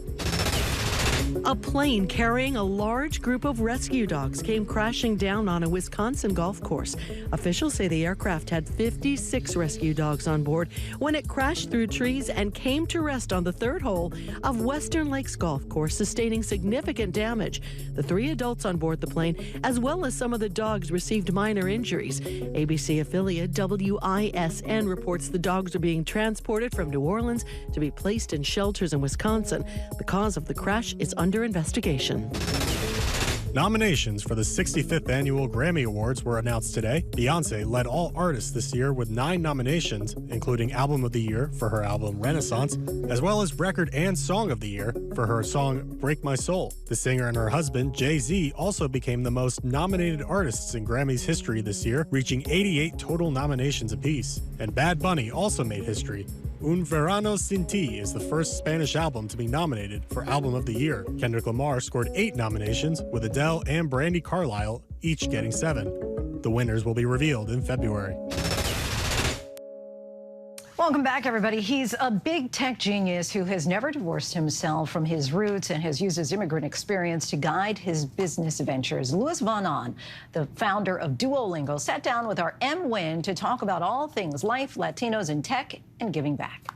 S26: A plane carrying a large group of rescue dogs came crashing down on a Wisconsin golf course. Officials say the aircraft had 56 rescue dogs on board when it crashed through trees and came to rest on the 3rd hole of Western Lakes Golf Course, sustaining significant damage. The 3 adults on board the plane, as well as some of the dogs, received minor injuries. ABC affiliate WISN reports the dogs are being transported from New Orleans to be placed in shelters in Wisconsin. The cause of the crash is under investigation.
S10: Nominations for the 65th Annual Grammy Awards were announced today. Beyoncé led all artists this year with 9 nominations, including Album of the Year for her album Renaissance, as well as Record and Song of the Year for her song Break My Soul. The singer and her husband, Jay-Z, also became the most nominated artists in Grammy's history this year, reaching 88 total nominations apiece. And Bad Bunny also made history. Un Verano Sin Ti is the first Spanish album to be nominated for Album of the Year. Kendrick Lamar scored 8 nominations, with Adele and Brandi Carlile each getting 7. The winners will be revealed in February.
S2: Welcome back, everybody. He's a big tech genius who has never divorced himself from his roots and has used his immigrant experience to guide his business ventures. Louis Van On, the founder of Duolingo, sat down with our M. Wynn to talk about all things life, Latinos in tech, and giving back.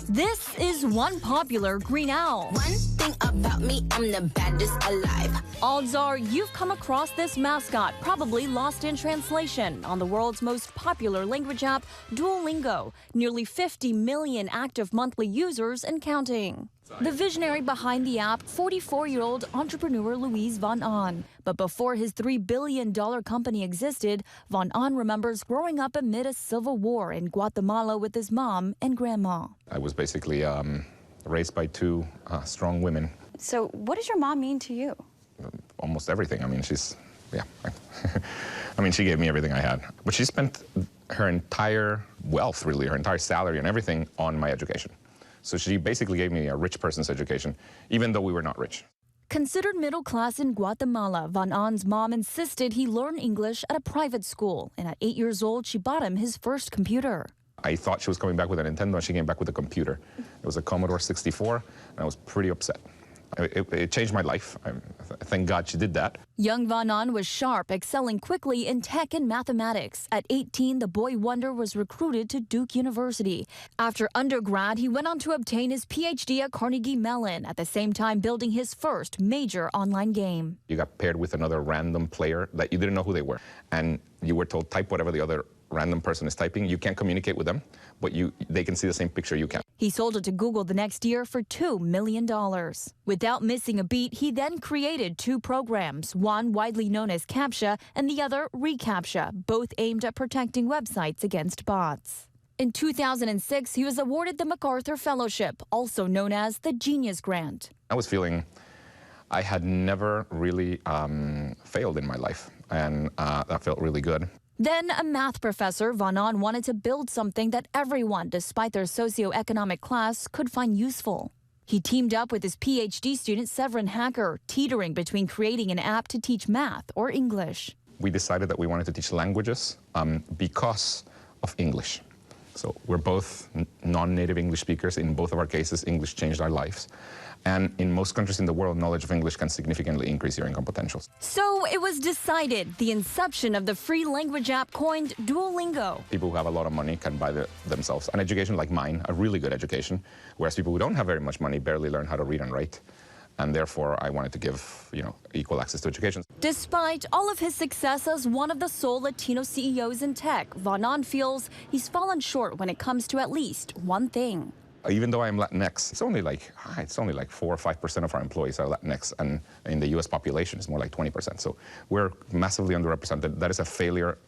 S3: This is one popular green owl.
S11: One thing about me, I'm the baddest alive.
S3: Odds are you've come across this mascot, probably lost in translation, on the world's most popular language app, Duolingo. Nearly 50 million active monthly users and counting. The visionary behind the app, 44-year-old entrepreneur Louis Van On. But before his $3 billion company existed, Van On remembers growing up amid a civil war in Guatemala with his mom and grandma.
S12: I was basically raised by 2 strong women.
S13: So what does your mom mean to you?
S12: Almost everything. I mean, I mean, she gave me everything I had. But she spent her entire wealth, really, her entire salary and everything on my education. So she basically gave me a rich person's education, even though we were not rich.
S3: Considered middle class in Guatemala, Van On's mom insisted he learn English at a private school. And at 8 years old, she bought him his first computer.
S12: I thought she was coming back with a Nintendo, and she came back with a computer. It was a Commodore 64, and I was pretty upset. It changed my life. Thank God she did that.
S3: Young Van On was sharp, excelling quickly in tech and mathematics. At 18, the boy wonder was recruited to Duke University. After undergrad, he went on to obtain his PhD at Carnegie Mellon, at the same time building his first major online game.
S12: You got paired with another random player that you didn't know who they were, and you were told type whatever the other random person is typing. You can't communicate with them, but they can see the same picture you can.
S3: He sold it to Google the next year for $2 million. Without missing a beat, he then created 2 programs, one widely known as CAPTCHA and the other reCAPTCHA, both aimed at protecting websites against bots. In 2006, he was awarded the MacArthur Fellowship, also known as the Genius Grant.
S12: I was feeling I had never really failed in my life, and that felt really good.
S3: Then a math professor, Van On wanted to build something that everyone, despite their socioeconomic class, could find useful. He teamed up with his PhD student, Severin Hacker, teetering between creating an app to teach math or English.
S12: We decided that we wanted to teach languages because of English. So we're both non-native English speakers. In both of our cases, English changed our lives. And in most countries in the world, knowledge of English can significantly increase your income potentials.
S3: So it was decided, the inception of the free language app coined Duolingo.
S12: People who have a lot of money can buy themselves an education like mine, a really good education, whereas people who don't have very much money barely learn how to read and write. And therefore, I wanted to give, equal access to education.
S3: Despite all of his success as one of the sole Latino CEOs in tech, Van On feels he's fallen short when it comes to at least one thing.
S12: Even though I'm Latinx, it's only like 4 or 5% of our employees are Latinx, and in the U.S. population, it's more like 20%. So we're massively underrepresented. That is a failure.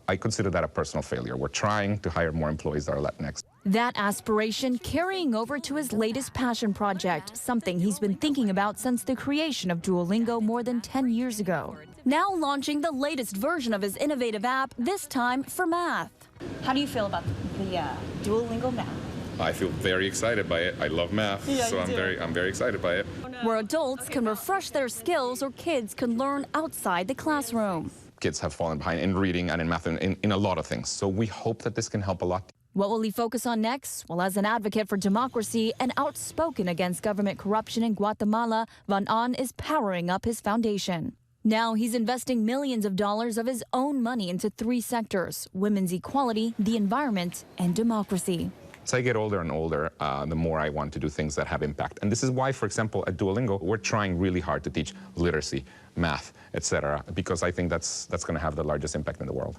S12: I consider that a personal failure. We're trying to hire more employees that are Latinx.
S3: That aspiration carrying over to his latest passion project, something he's been thinking about since the creation of Duolingo more than 10 years ago. Now launching the latest version of his innovative app, this time for math.
S13: How do you feel about the Duolingo math?
S12: I feel very excited by it. I love math, so I'm very excited by it.
S3: Where adults can refresh their skills or kids can learn outside the classroom.
S12: Kids have fallen behind in reading and in math and in a lot of things, so we hope that this can help a lot.
S3: What will he focus on next? Well, as an advocate for democracy and outspoken against government corruption in Guatemala, Van On is powering up his foundation. Now he's investing millions of dollars of his own money into 3 sectors: women's equality, the environment, and democracy.
S12: As I get older and older, the more I want to do things that have impact. And this is why, for example, at Duolingo, we're trying really hard to teach literacy, math, etc., because I think that's going to have the largest impact in the world.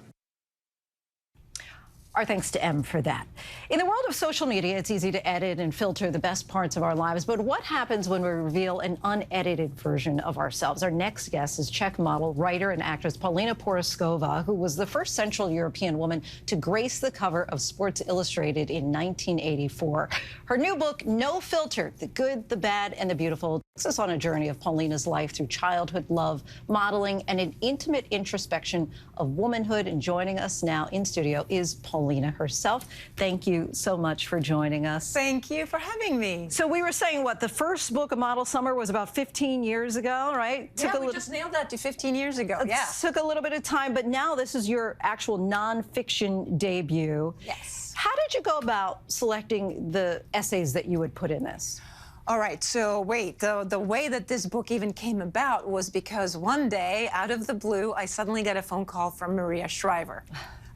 S2: Our thanks to Em for that. In the world of social media, it's easy to edit and filter the best parts of our lives, but what happens when we reveal an unedited version of ourselves? Our next guest is Czech model, writer, and actress Paulina Porosková, who was the first Central European woman to grace the cover of Sports Illustrated in 1984. Her new book, No Filter, The Good, the Bad, and the Beautiful, takes us on a journey of Paulina's life through childhood, love, modeling, and an intimate introspection of womanhood. And joining us now in studio is Paulina herself. Thank you so much for joining us.
S14: Thank you for having me.
S2: So we were saying, what, the first book of Model Summer was about 15 years ago, right?
S14: Yeah, we just nailed that to 15 years ago, yeah.
S2: Took a little bit of time, but now this is your actual nonfiction debut.
S14: Yes.
S2: How did you go about selecting the essays that you would put in this?
S14: All right, so wait, the way that this book even came about was because one day, out of the blue, I suddenly got a phone call from Maria Shriver.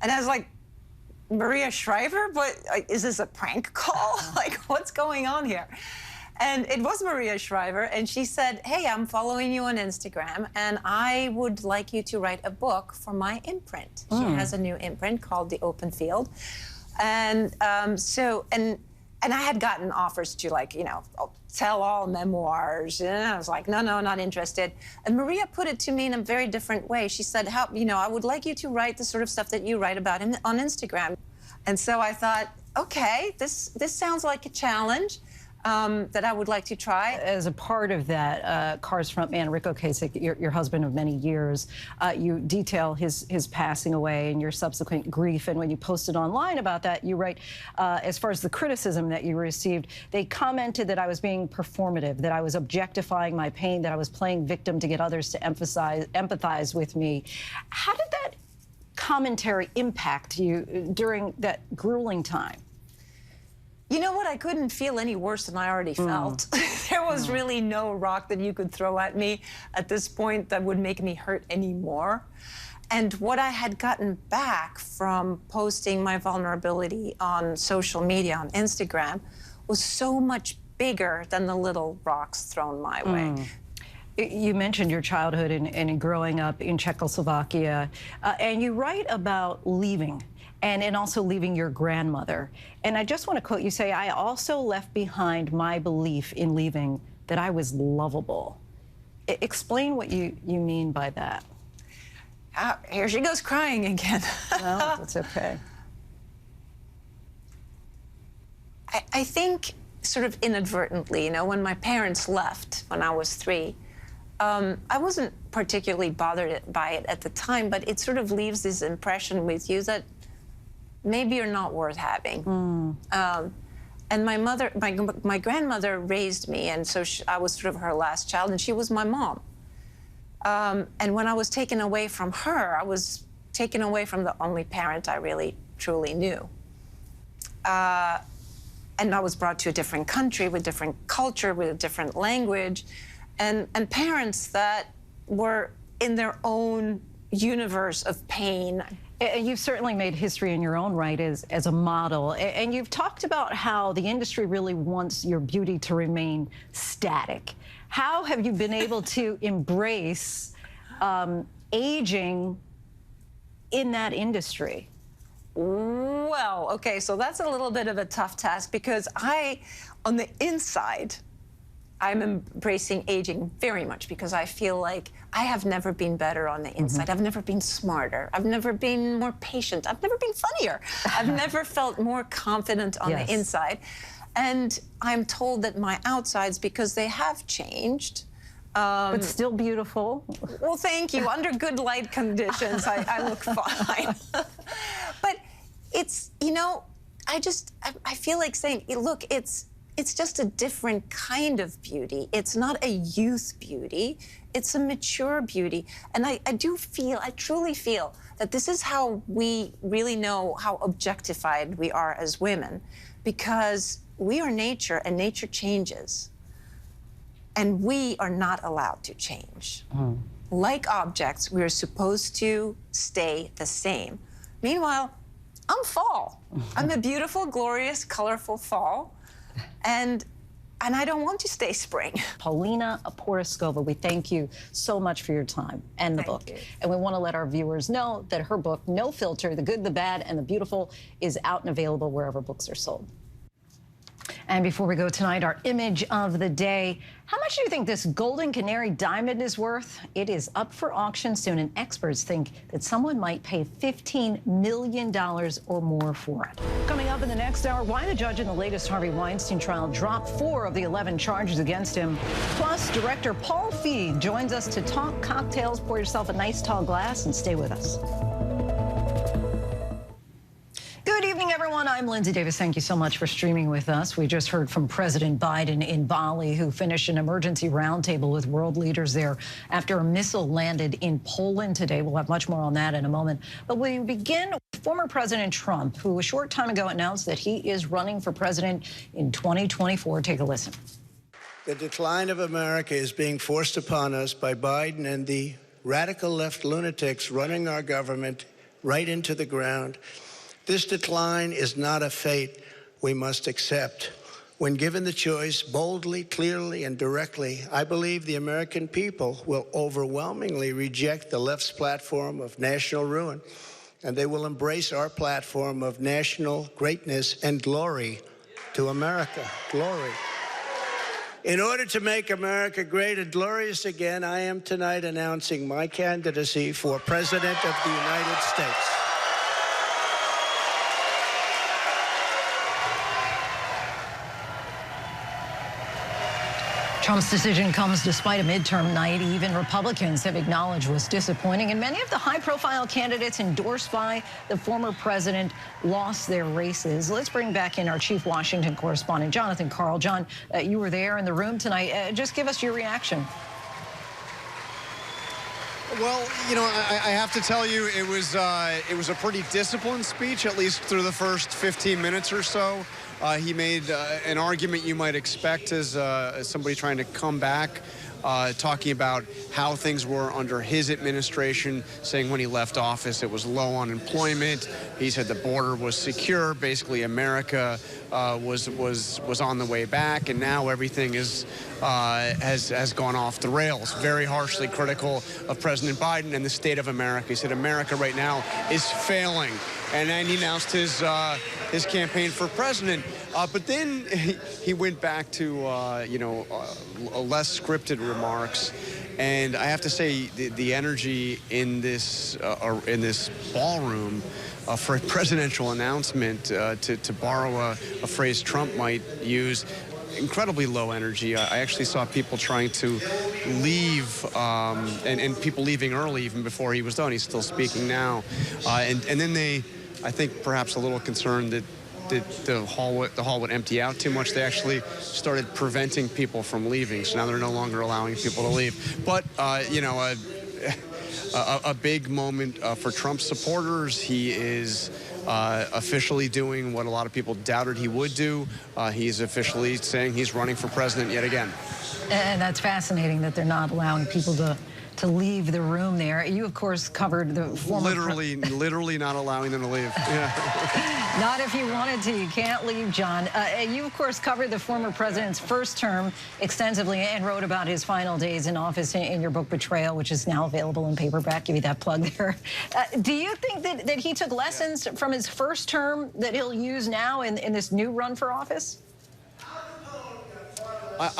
S14: And I was like, Maria Shriver? But is this a prank call? Like, what's going on here? And it was Maria Shriver, and she said, hey, I'm following you on Instagram, and I would like you to write a book for my imprint. She has a new imprint called The Open Field. And and I had gotten offers to, like, you know, tell all memoirs, and I was like, no, not interested. And Maria put it to me in a very different way. She said, you know, I would like you to write the sort of stuff that you write about on Instagram. And so I thought, okay, this sounds like a challenge that I would like to try.
S2: As a part of that, Cars frontman Rick Ocasek, your husband of many years, you detail his passing away and your subsequent grief. And when you posted online about that, you write, as far as the criticism that you received, they commented that I was being performative, that I was objectifying my pain, that I was playing victim to get others to empathize with me. How did that commentary impact you during that grueling time?
S14: You know what? I couldn't feel any worse than I already felt. There was really no rock that you could throw at me at this point that would make me hurt anymore. And what I had gotten back from posting my vulnerability on social media, on Instagram, was so much bigger than the little rocks thrown my way.
S2: You mentioned your childhood and growing up in Czechoslovakia, and you write about leaving. And also leaving your grandmother. And I just want to quote you, say, I also left behind my belief in leaving that I was lovable. Explain what you mean by that.
S14: Here she goes crying again.
S2: No, that's okay.
S14: I think sort of inadvertently, you know, when my parents left when I was 3, I wasn't particularly bothered by it at the time, but it sort of leaves this impression with you that maybe you're not worth having. And my grandmother raised me, and so I was sort of her last child, and she was my mom. And when I was taken away from her, I was taken away from the only parent I really, truly knew. And I was brought to a different country with different culture, with a different language, and parents that were in their own universe of pain.
S2: And you've certainly made history in your own right as a model. And you've talked about how the industry really wants your beauty to remain static. How have you been able to embrace aging in that industry?
S14: Well, okay, so that's a little bit of a tough task because on the inside, I'm embracing aging very much because I feel like I have never been better on the inside. I've never been smarter. I've never been more patient. I've never been funnier. I've never felt more confident on the inside. And I'm told that my outsides, because they have changed.
S2: But still beautiful.
S14: Well, thank you. Under good light conditions, I look fine. But it's, you know, I feel like saying, look, it's just a different kind of beauty. It's not a youth beauty. It's a mature beauty. And I truly feel that this is how we really know how objectified we are as women, because we are nature and nature changes. And we are not allowed to change. Like objects, we are supposed to stay the same. Meanwhile, I'm fall. I'm a beautiful, glorious, colorful fall. And and I don't want to stay spring.
S2: Paulina Poroskova, we thank you so much for your time and the book. And we want to let our viewers know that her book, No Filter, The Good, the Bad, and the Beautiful, is out and available wherever books are sold. And before we go tonight, our image of the day. How much do you think this golden canary diamond is worth? It is up for auction soon, and experts think that someone might pay $15 million or more for it. Coming up in the next hour, why the judge in the latest Harvey Weinstein trial dropped 4 of the 11 charges against him. Plus, director Paul Feig joins us to talk cocktails. Pour yourself a nice tall glass and stay with us. Good evening, everyone. I'm Lindsay Davis. Thank you so much for streaming with us. We just heard from President Biden in Bali, who finished an emergency roundtable with world leaders there after a missile landed in Poland today. We'll have much more on that in a moment. But we begin with former President Trump, who a short time ago announced that he is running for president in 2024. Take a listen.
S15: The decline of America is being forced upon us by Biden and the radical left lunatics running our government right into the ground. This decline is not a fate we must accept. When given the choice, boldly, clearly, and directly, I believe the American people will overwhelmingly reject the left's platform of national ruin, and they will embrace our platform of national greatness and glory to America. Glory. In order to make America great and glorious again, I am tonight announcing my candidacy for President of the United States.
S2: Trump's decision comes despite a midterm night even Republicans have acknowledged was disappointing, and many of the high-profile candidates endorsed by the former president lost their races. Let's bring back in our chief Washington correspondent, Jonathan Karl. John, you were there in the room tonight. Just give us your reaction.
S16: Well, you know, I have to tell you, it was a pretty disciplined speech, at least through the first 15 minutes or so. He made an argument you might expect as somebody trying to come back, talking about how things were under his administration, saying when he left office it was low unemployment. He said the border was secure. Basically, America was on the way back, and now everything is has gone off the rails. Very harshly critical of President Biden and the state of America. He said America right now is failing. And then he announced his campaign for president. But then he went back to, less scripted remarks. And I have to say, the energy in this ballroom for a presidential announcement, to borrow a phrase Trump might use, incredibly low energy. I actually saw people trying to leave, and people leaving early even before he was done. He's still speaking now. And then they, I think, perhaps a little concerned that the hall would empty out too much. They actually started preventing people from leaving, so now they're no longer allowing people to leave. But, a big moment for Trump supporters. He is officially doing what a lot of people doubted he would do. He's officially saying he's running for president yet again.
S2: And that's fascinating that they're not allowing people to leave the room there. You, of course, covered the former...
S16: Literally not allowing them to leave. Yeah.
S2: Not if you wanted to. You can't leave, John. You, of course, covered the former president's first term extensively and wrote about his final days in office in your book, Betrayal, which is now available in paperback. Give you that plug there. Do you think that he took lessons from his first term that he'll use now in this new run for office?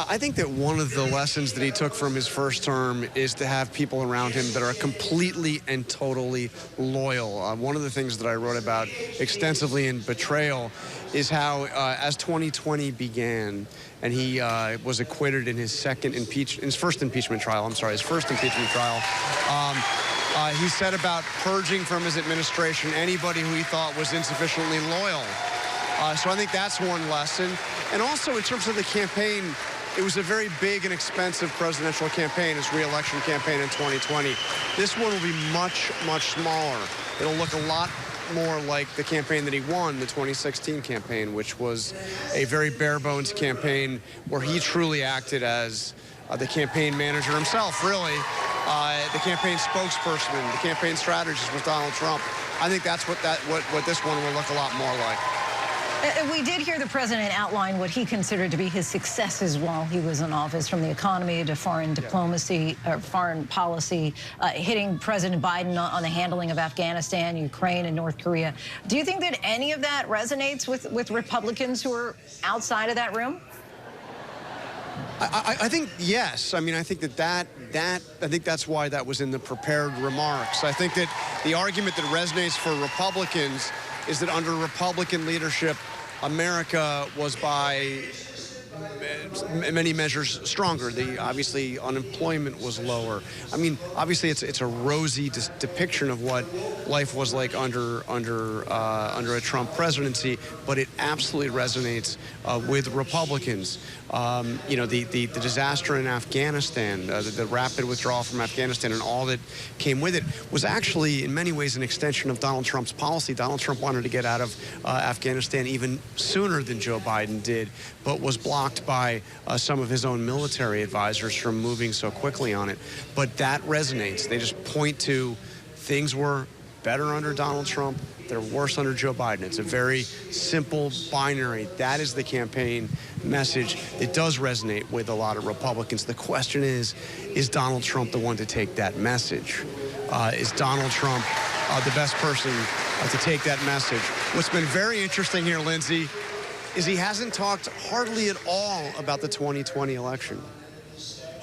S16: I think that one of the lessons that he took from his first term is to have people around him that are completely and totally loyal. One of the things that I wrote about extensively in Betrayal is how, as 2020 began, and he was acquitted in his first impeachment trial, he said about purging from his administration anybody who he thought was insufficiently loyal. So I think that's one lesson. And also, in terms of the campaign, it was a very big and expensive presidential campaign, his re-election campaign in 2020. This one will be much, much smaller. It'll look a lot more like the campaign that he won, the 2016 campaign, which was a very bare-bones campaign where he truly acted as the campaign manager himself, really. The campaign spokesperson, the campaign strategist was Donald Trump. I think that's what this one will look a lot more like.
S2: We did hear the president outline what he considered to be his successes while he was in office, from the economy to foreign diplomacy or foreign policy, hitting President Biden on the handling of Afghanistan, Ukraine, and North Korea. Do you think that any of that resonates with Republicans who are outside of that room?
S16: I think yes. I mean, I think I think that's why that was in the prepared remarks. I think that the argument that resonates for Republicans is that under Republican leadership, America was by many measures stronger. Obviously unemployment was lower. I mean, obviously it's a rosy depiction of what life was like under a Trump presidency, but it absolutely resonates with Republicans. You know, the disaster in Afghanistan, the rapid withdrawal from Afghanistan and all that came with it was actually in many ways an extension of Donald Trump's policy. Donald Trump wanted to get out of Afghanistan even sooner than Joe Biden did, but was blocked by some of his own military advisors from moving so quickly on it. But that resonates. They just point to things were better under Donald Trump, they're worse under Joe Biden. It's a very simple binary. That is the campaign message. It does resonate with a lot of Republicans. The question is Donald Trump the one to take that message? Is Donald Trump the best person to take that message? What's been very interesting here, Lindsay, is he hasn't talked hardly at all about the 2020 election.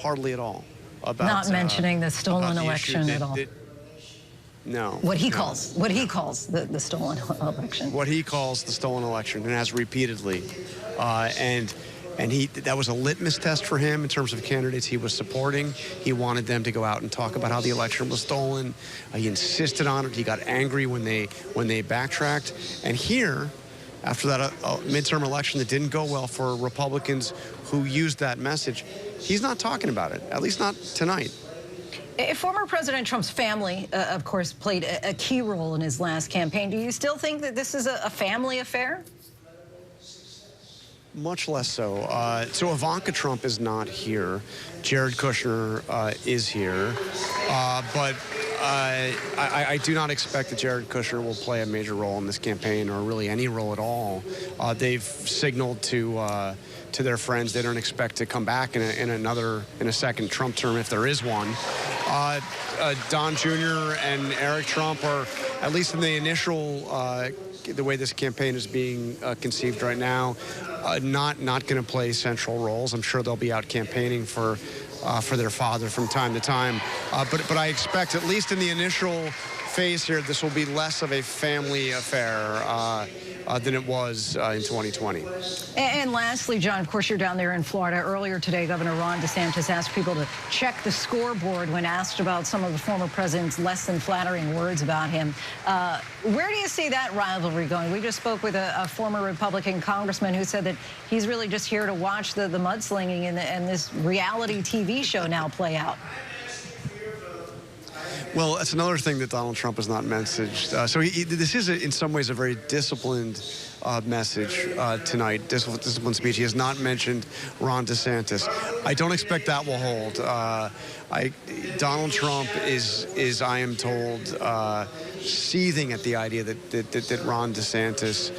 S16: Hardly at all. About,
S2: not mentioning the stolen election at all.
S16: No.
S2: What he calls the stolen election.
S16: What he calls the stolen election, and has repeatedly. And that was a litmus test for him in terms of candidates he was supporting. He wanted them to go out and talk about how the election was stolen. He insisted on it. He got angry when they backtracked. And here, after that midterm election that didn't go well for Republicans who used that message, he's not talking about it, at least not tonight.
S2: Former President Trump's family, of course, played a key role in his last campaign. Do you still think that this is a family affair?
S16: Much less so. So Ivanka Trump is not here. Jared Kushner is here. But I do not expect that Jared Kushner will play a major role in this campaign, or really any role at all. They've signaled to their friends they don't expect to come back in a second Trump term, if there is one. Don Jr. and Eric Trump are, at least in the initial, the way this campaign is being conceived right now, not going to play central roles. I'm sure they'll be out campaigning for their father from time to time. But I expect, at least in the initial phase here, this will be less of a family affair than it was in 2020.
S2: And lastly, John, of course, you're down there in Florida. Earlier today, Governor Ron DeSantis asked people to check the scoreboard when asked about some of the former president's less than flattering words about him. Where do you see that rivalry going? We just spoke with a former Republican congressman who said that he's really just here to watch the mudslinging and this reality TV show now play out.
S16: Well, that's another thing that Donald Trump has not messaged. So this is, in some ways, a very disciplined message tonight, disciplined speech. He has not mentioned Ron DeSantis. I don't expect that will hold. Donald Trump is, I am told, seething at the idea that Ron DeSantis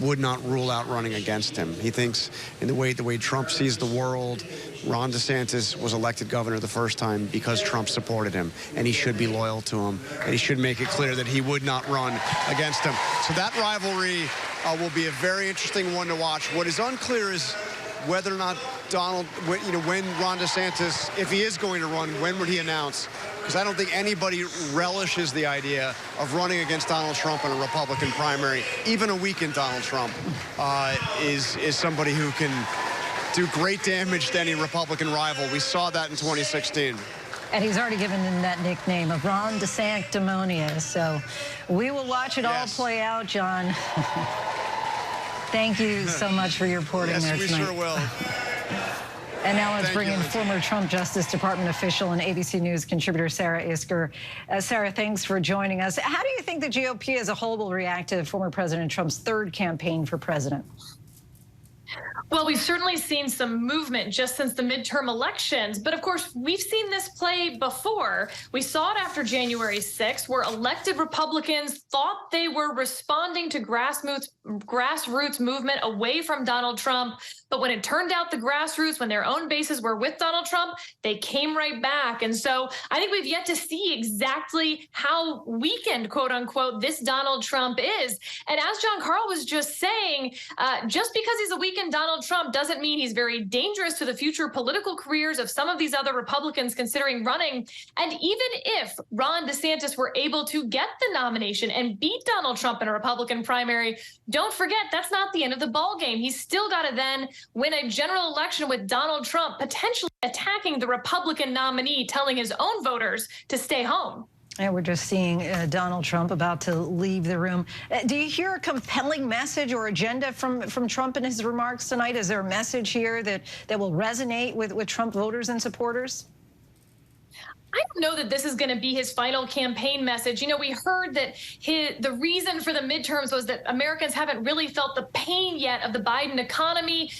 S16: would not rule out running against him. He thinks, in the way Trump sees the world, Ron DeSantis was elected governor the first time because Trump supported him, and he should be loyal to him, and he should make it clear that he would not run against him. So that rivalry will be a very interesting one to watch. What is unclear is whether or not when Ron DeSantis, if he is going to run, when would he announce? Because I don't think anybody relishes the idea of running against Donald Trump in a Republican primary. Even a weakened Donald Trump is somebody who can do great damage to any Republican rival. We saw that in 2016.
S2: And he's already given him that nickname of Ron DeSanctimonious. So we will watch it all play out, John. Thank you so much for your reporting there tonight.
S16: Yes, we sure will.
S2: And now let's bring in former Trump Justice Department official and ABC News contributor Sarah Isker. Sarah, thanks for joining us. How do you think the GOP as a whole will react to former President Trump's third campaign for president?
S17: Well, we've certainly seen some movement just since the midterm elections. But of course, we've seen this play before. We saw it after January 6th, where elected Republicans thought they were responding to grassroots movement away from Donald Trump. But when it turned out the grassroots, when their own bases were with Donald Trump, they came right back. And so I think we've yet to see exactly how weakened, quote unquote, this Donald Trump is. And as John Carl was just saying, just because he's a weakened Donald Trump doesn't mean he's very dangerous to the future political careers of some of these other Republicans considering running. And even if Ron DeSantis were able to get the nomination and beat Donald Trump in a Republican primary, don't forget that's not the end of the ball game. He's still got to then win a general election with Donald Trump potentially attacking the Republican nominee, telling his own voters to stay home.
S2: And we're just seeing Donald Trump about to leave the room. Do you hear a compelling message or agenda from Trump in his remarks tonight? Is there a message here that will resonate with Trump voters and supporters?
S17: I don't know that this is going to be his final campaign message. You know, we heard that the reason for the midterms was that Americans haven't really felt the pain yet of the Biden economy.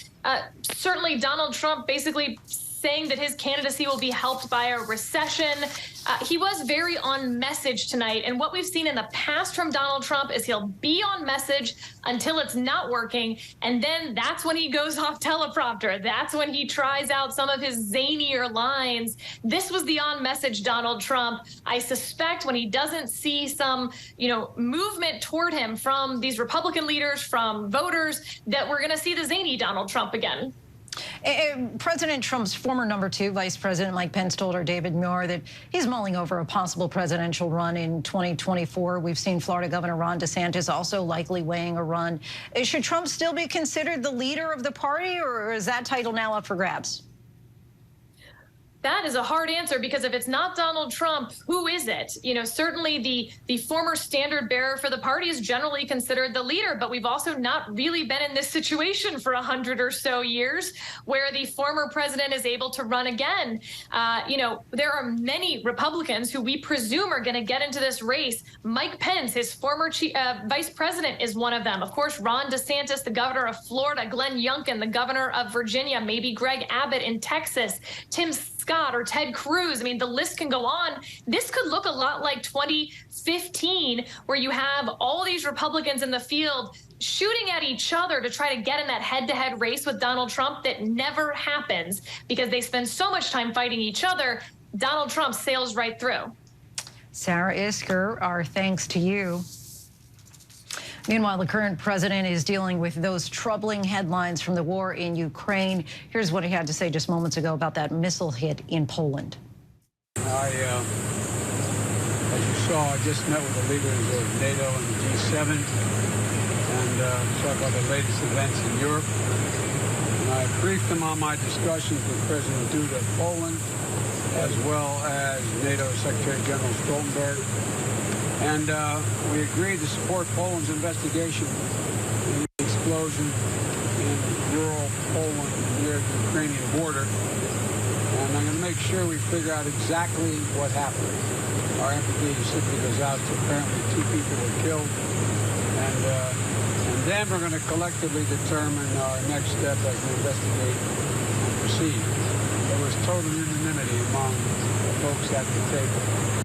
S17: Certainly Donald Trump basically saying that his candidacy will be helped by a recession. He was very on message tonight. And what we've seen in the past from Donald Trump is he'll be on message until it's not working. And then that's when he goes off teleprompter. That's when he tries out some of his zanier lines. This was the on message Donald Trump. I suspect when he doesn't see some, movement toward him from these Republican leaders, from voters, that we're going to see the zany Donald Trump again.
S2: President Trump's former number 2, Vice President Mike Pence, told our David Muir that he's mulling over a possible presidential run in 2024. We've seen Florida Governor Ron DeSantis also likely weighing a run. Should Trump still be considered the leader of the party, or is that title now up for grabs?
S17: That is a hard answer, because if it's not Donald Trump, who is it? Certainly the former standard bearer for the party is generally considered the leader, but we've also not really been in this situation for 100 or so years where the former president is able to run again. There are many Republicans who we presume are going to get into this race. Mike Pence, his former vice president, is one of them. Of course, Ron DeSantis, the governor of Florida, Glenn Youngkin, the governor of Virginia, maybe Greg Abbott in Texas, Tim Scott or Ted Cruz. I mean, the list can go on. This could look a lot like 2015, where you have all these Republicans in the field shooting at each other to try to get in that head-to-head race with Donald Trump that never happens because they spend so much time fighting each other. Donald Trump sails right through.
S2: Sarah Isker, our thanks to you. Meanwhile, the current president is dealing with those troubling headlines from the war in Ukraine. Here's what he had to say just moments ago about that missile hit in Poland.
S18: As you saw, I just met with the leaders of NATO and the G7 and talked about the latest events in Europe. And I briefed them on my discussions with President Duda of Poland, as well as NATO Secretary General Stoltenberg. And we agreed to support Poland's investigation in the explosion in rural Poland near the Ukrainian border. And I'm going to make sure we figure out exactly what happened. Our empathy simply goes out to apparently 2 people were killed. And then we're going to collectively determine our next step as we investigate and proceed. There was total unanimity among the folks at the table.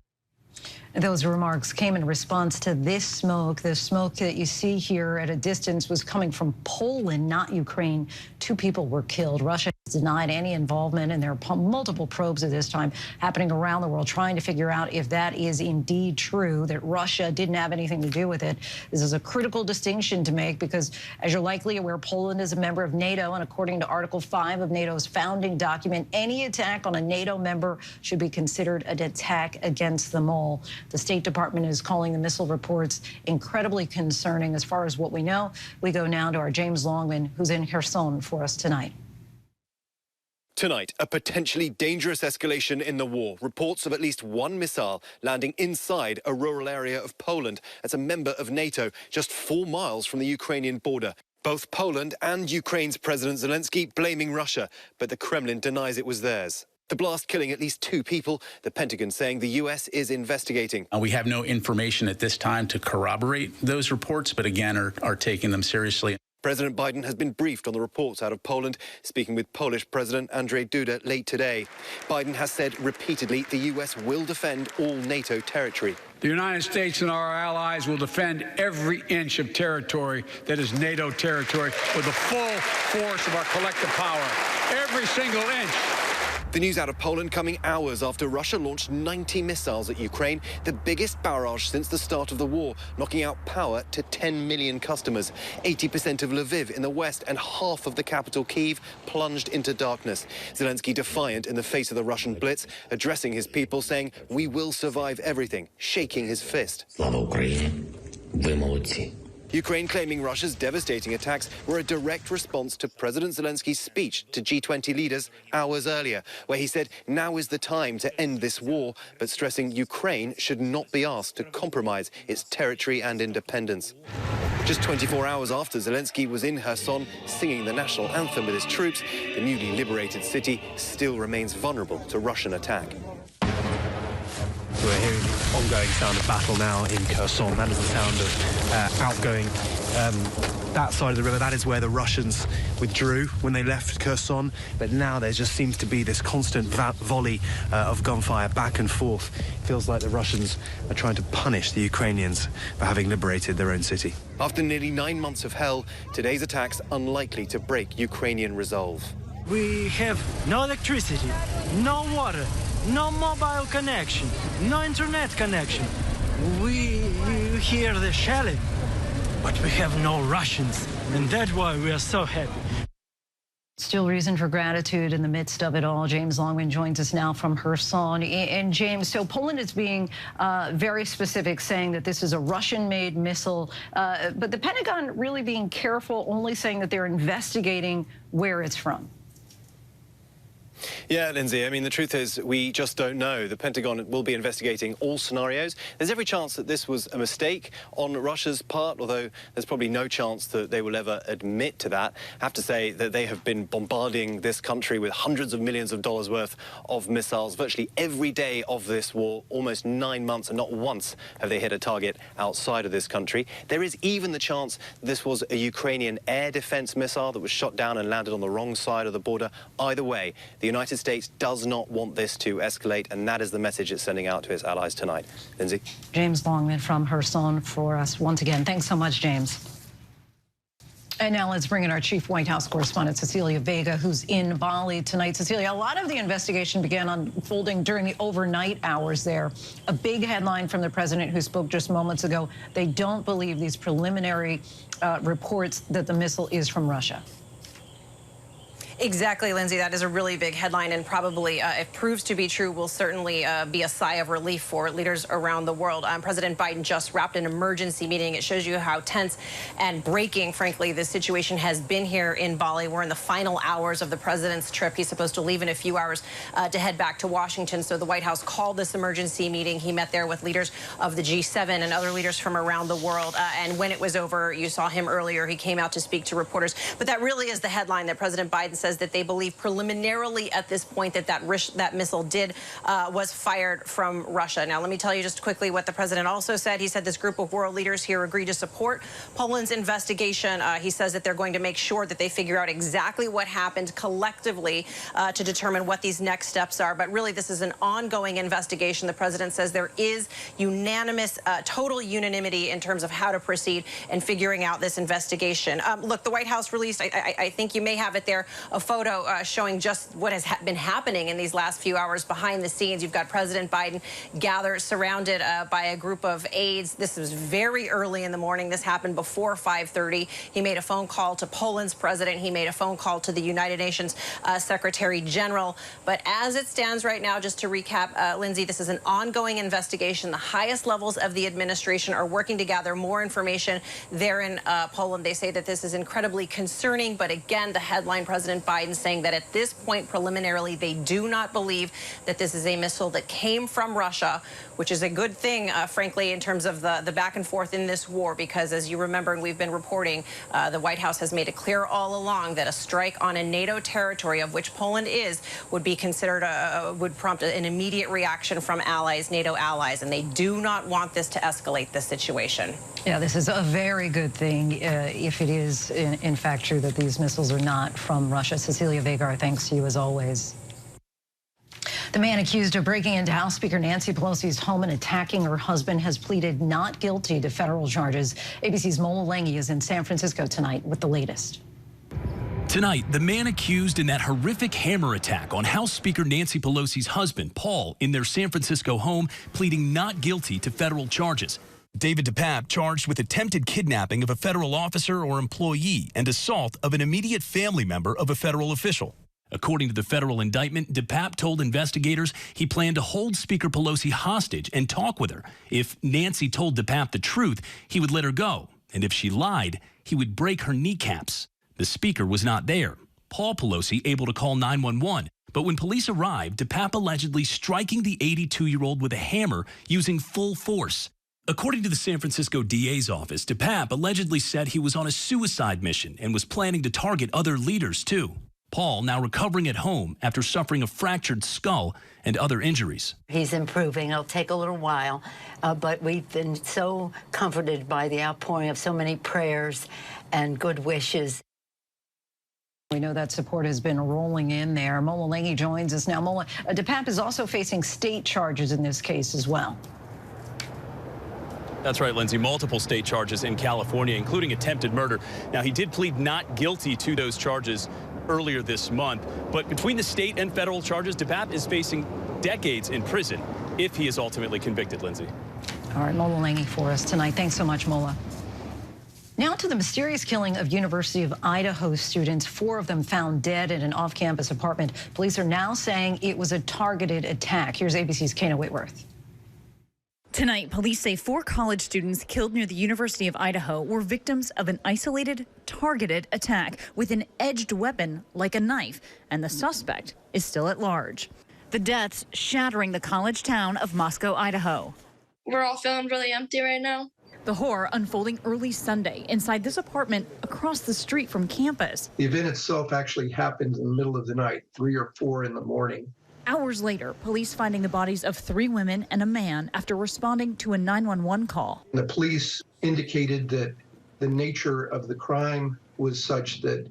S2: Those remarks came in response to this smoke. The smoke that you see here at a distance was coming from Poland, not Ukraine. 2 people were killed. Russia has denied any involvement, and there are multiple probes at this time happening around the world trying to figure out if that is indeed true, that Russia didn't have anything to do with it. This is a critical distinction to make because, as you're likely aware, Poland is a member of NATO, and according to Article 5 of NATO's founding document, any attack on a NATO member should be considered an attack against them all. The State Department is calling the missile reports incredibly concerning. As far as what we know, we go now to our James Longman, who's in Kherson for us tonight.
S19: Tonight, a potentially dangerous escalation in the war. Reports of at least 1 missile landing inside a rural area of Poland. That's a member of NATO, just 4 miles from the Ukrainian border. Both Poland and Ukraine's President Zelensky blaming Russia, but the Kremlin denies it was theirs. The blast killing at least 2 people, the Pentagon saying the U.S. is investigating.
S20: We have no information at this time to corroborate those reports, but again, are taking them seriously.
S19: President Biden has been briefed on the reports out of Poland, speaking with Polish President Andrzej Duda late today. Biden has said repeatedly the U.S. will defend all NATO territory.
S18: The United States and our allies will defend every inch of territory that is NATO territory with the full force of our collective power. Every single inch.
S19: The news out of Poland coming hours after Russia launched 90 missiles at Ukraine, the biggest barrage since the start of the war, knocking out power to 10 million customers. 80% of Lviv in the west and half of the capital, Kyiv, plunged into darkness. Zelensky defiant in the face of the Russian blitz, addressing his people, saying, "We will survive everything," shaking his fist.
S7: Слава Україні! Ви молодці!
S19: Ukraine claiming Russia's devastating attacks were a direct response to President Zelensky's speech to G20 leaders hours earlier, where he said now is the time to end this war, but stressing Ukraine should not be asked to compromise its territory and independence. Just 24 hours after Zelensky was in Kherson singing the national anthem with his troops, the newly liberated city still remains vulnerable to Russian attack.
S8: We're hearing the ongoing sound of battle now in Kherson. That is the sound of outgoing that side of the river. That is where the Russians withdrew when they left Kherson. But now there just seems to be this constant volley of gunfire back and forth. It feels like the Russians are trying to punish the Ukrainians for having liberated their own city.
S19: After nearly 9 months of hell, today's attacks unlikely to break Ukrainian resolve.
S20: We have no electricity, no water, no mobile connection, no internet connection. We hear the shelling, but we have no Russians, and that's why we are so happy.
S2: Still reason for gratitude in the midst of it all. James Longman joins us now from Kherson. And James, so Poland is being very specific, saying that this is a Russian-made missile, but the Pentagon really being careful, only saying that they're investigating where it's from.
S19: Yeah, Lindsay, I mean, the truth is we just don't know. The Pentagon will be investigating all scenarios. There's every chance that this was a mistake on Russia's part, although there's probably no chance that they will ever admit to that. I have to say that they have been bombarding this country with hundreds of millions of dollars worth of missiles virtually every day of this war, almost 9 months, and not once have they hit a target outside of this country. There is even the chance this was a Ukrainian air defense missile that was shot down and landed on the wrong side of the border. Either way, the United States does not want this to escalate, and that is the message it's sending out to its allies tonight. Lindsay?
S2: James Longman from Kherson for us once again. Thanks so much, James. And now let's bring in our chief White House correspondent, Cecilia Vega, who's in Bali tonight. Cecilia, a lot of the investigation began unfolding during the overnight hours there. A big headline from the president who spoke just moments ago. They don't believe these preliminary reports that the missile is from Russia.
S21: Exactly, Lindsay. That is a really big headline, and probably, if proves to be true, will certainly be a sigh of relief for leaders around the world. President Biden just wrapped an emergency meeting. It shows you how tense and breaking, frankly, this situation has been here in Bali. We're in the final hours of the president's trip. He's supposed to leave in a few hours to head back to Washington. So the White House called this emergency meeting. He met there with leaders of the G7 and other leaders from around the world. And when it was over, you saw him earlier. He came out to speak to reporters. But that really is the headline that President Biden says that they believe preliminarily at this point that missile was fired from Russia. Now, let me tell you just quickly what the president also said. He said this group of world leaders here agreed to support Poland's investigation. He says that they're going to make sure that they figure out exactly what happened collectively to determine what these next steps are. But really, this is an ongoing investigation. The president says there is unanimous, total unanimity in terms of how to proceed in figuring out this investigation. Look, the White House released, I think you may have it there, a photo showing just what has been happening in these last few hours behind the scenes. You've got President Biden gathered, surrounded by a group of aides. This was very early in the morning. This happened before 5:30. He made a phone call to Poland's president. He made a phone call to the United Nations Secretary General. But as it stands right now, just to recap, Lindsay, this is an ongoing investigation. The highest levels of the administration are working to gather more information there in Poland. They say that this is incredibly concerning. But again, the headline, President Biden saying that at this point, preliminarily, they do not believe that this is a missile that came from Russia, which is a good thing, frankly, in terms of the back and forth in this war, because as you remember, and we've been reporting, the White House has made it clear all along that a strike on a NATO territory, of which Poland is, would be considered, would prompt an immediate reaction from allies, NATO allies, and they do not want this to escalate this situation.
S2: Yeah, this is a very good thing if it is in fact true that these missiles are not from Russia. Cecilia Vegar, thanks to you as always. The man accused of breaking into House Speaker Nancy Pelosi's home and attacking her husband has pleaded not guilty to federal charges. ABC's Mola Lengi is in San Francisco tonight with the latest.
S4: Tonight, the man accused in that horrific hammer attack on House Speaker Nancy Pelosi's husband, Paul, in their San Francisco home, pleading not guilty to federal charges. David DePape charged with attempted kidnapping of a federal officer or employee and assault of an immediate family member of a federal official. According to the federal indictment, DePape told investigators he planned to hold Speaker Pelosi hostage and talk with her. If Nancy told DePape the truth, he would let her go. And if she lied, he would break her kneecaps. The speaker was not there. Paul Pelosi able to call 911. But when police arrived, DePape allegedly striking the 82-year-old with a hammer using full force. According to the San Francisco DA's office, DePape allegedly said he was on a suicide mission and was planning to target other leaders, too. Paul now recovering at home after suffering a fractured skull and other injuries.
S5: He's improving. It'll take a little while, but we've been so comforted by the outpouring of so many prayers and good wishes.
S2: We know that support has been rolling in there. Mola Lengi joins us now. Mola, DePape is also facing state charges in this case as well.
S6: That's right, Lindsay. Multiple state charges in California, including attempted murder. Now, he did plead not guilty to those charges earlier this month. But between the state and federal charges, DePape is facing decades in prison if he is ultimately convicted, Lindsay.
S2: All right, Mola Lengi for us tonight. Thanks so much, Mola. Now to the mysterious killing of University of Idaho students. 4 of them found dead in an off-campus apartment. Police are now saying it was a targeted attack. Here's ABC's Kana Whitworth.
S22: Tonight, police say 4 college students killed near the University of Idaho were victims of an isolated, targeted attack with an edged weapon like a knife, and the suspect is still at large. The deaths shattering the college town of Moscow, Idaho.
S23: We're all feeling really empty right now.
S22: The horror unfolding early Sunday inside this apartment across the street from campus.
S24: The event itself actually happened in the middle of the night, 3 or 4 in the morning.
S22: Hours later, police finding the bodies of 3 women and a man after responding to a 911 call.
S24: The police indicated that the nature of the crime was such that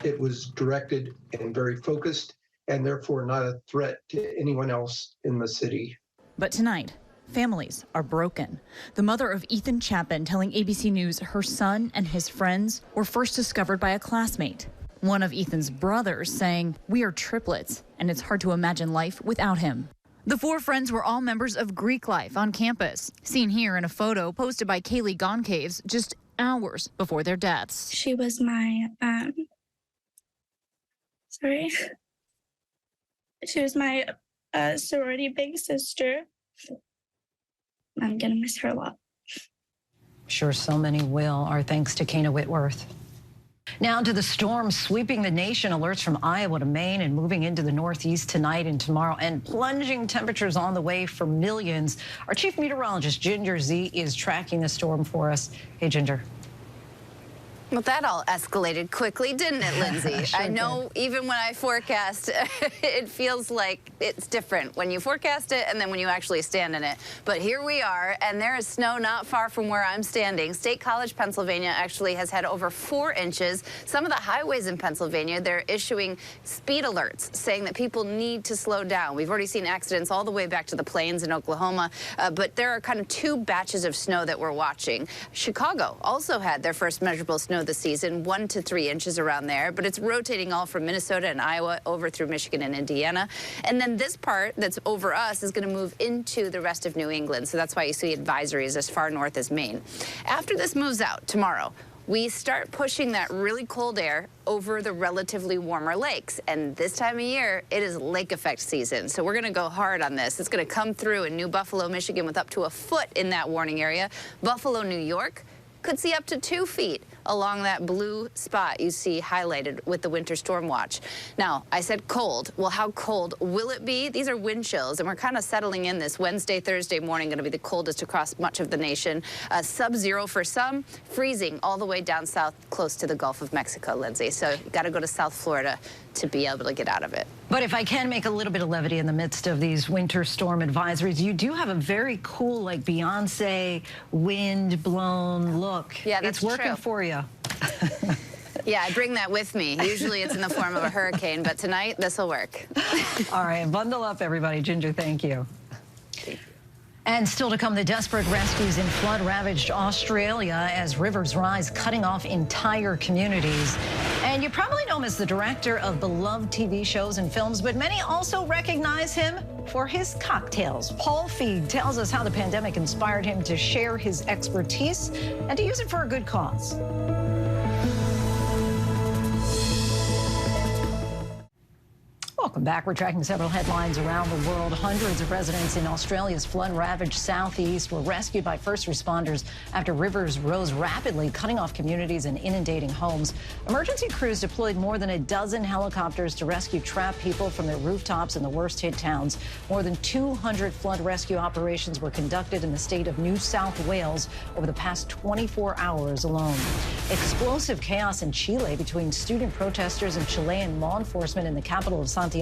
S24: it was directed and very focused, and therefore not a threat to anyone else in the city.
S22: But tonight, families are broken. The mother of Ethan Chapin telling ABC News her son and his friends were first discovered by a classmate. One of Ethan's brothers saying, "We are triplets, and it's hard to imagine life without him." The 4 friends were all members of Greek life on campus, seen here in a photo posted by Kaylee Goncaves just hours before their deaths.
S23: She was my, she was my sorority big sister. I'm gonna miss her a lot.
S2: Sure, so many will. Our thanks to Kana Whitworth. Now to the storm sweeping the nation. Alerts from Iowa to Maine and moving into the Northeast tonight and tomorrow, and plunging temperatures on the way for millions. Our chief meteorologist, Ginger Z, is tracking the storm for us. Hey, Ginger.
S27: Well, that all escalated quickly, didn't it, Lindsay?
S2: Sure
S27: I know even when I forecast, it feels like it's different when you forecast it and then when you actually stand in it. But here we are, and there is snow not far from where I'm standing. State College, Pennsylvania actually has had over 4 inches. Some of the highways in Pennsylvania, they're issuing speed alerts saying that people need to slow down. We've already seen accidents all the way back to the plains in Oklahoma, but there are kind of 2 batches of snow that we're watching. Chicago also had their first measurable snow this season, 1 to 3 inches around there, but it's rotating all from Minnesota and Iowa over through Michigan and Indiana. And then this part that's over us is going to move into the rest of New England. So that's why you see advisories as far north as Maine. After this moves out tomorrow, we start pushing that really cold air over the relatively warmer lakes. And this time of year, it is lake effect season. So we're going to go hard on this. It's going to come through in New Buffalo, Michigan with up to a foot in that warning area. Buffalo, New York could see up to 2 feet along that blue spot you see highlighted with the winter storm watch. Now, I said cold. Well, how cold will it be? These are wind chills, and we're kind of settling in this Wednesday, Thursday morning, going to be the coldest across much of the nation. Sub-zero for some, freezing all the way down south close to the Gulf of Mexico, Lindsay. So you got to go to South Florida to be able to get out of it.
S2: But if I can make a little bit of levity in the midst of these winter storm advisories, you do have a very cool, like, Beyonce wind-blown look.
S27: Yeah, that's
S2: it's working
S27: true.
S2: for you.
S27: Yeah, I bring that with me. Usually it's in the form of a hurricane, but tonight this will work.
S2: All right, bundle up, everybody. Ginger, thank you. And still to come, the desperate rescues in flood-ravaged Australia as rivers rise, cutting off entire communities. And you probably know him as the director of beloved TV shows and films, but many also recognize him for his cocktails. Paul Feig tells us how the pandemic inspired him to share his expertise and to use it for a good cause. Welcome back. We're tracking several headlines around the world. Hundreds of residents in Australia's flood-ravaged southeast were rescued by first responders after rivers rose rapidly, cutting off communities and inundating homes. Emergency crews deployed more than a dozen helicopters to rescue trapped people from their rooftops in the worst-hit towns. More than 200 flood rescue operations were conducted in the state of New South Wales over the past 24 hours alone. Explosive chaos in Chile between student protesters and Chilean law enforcement in the capital of Santiago.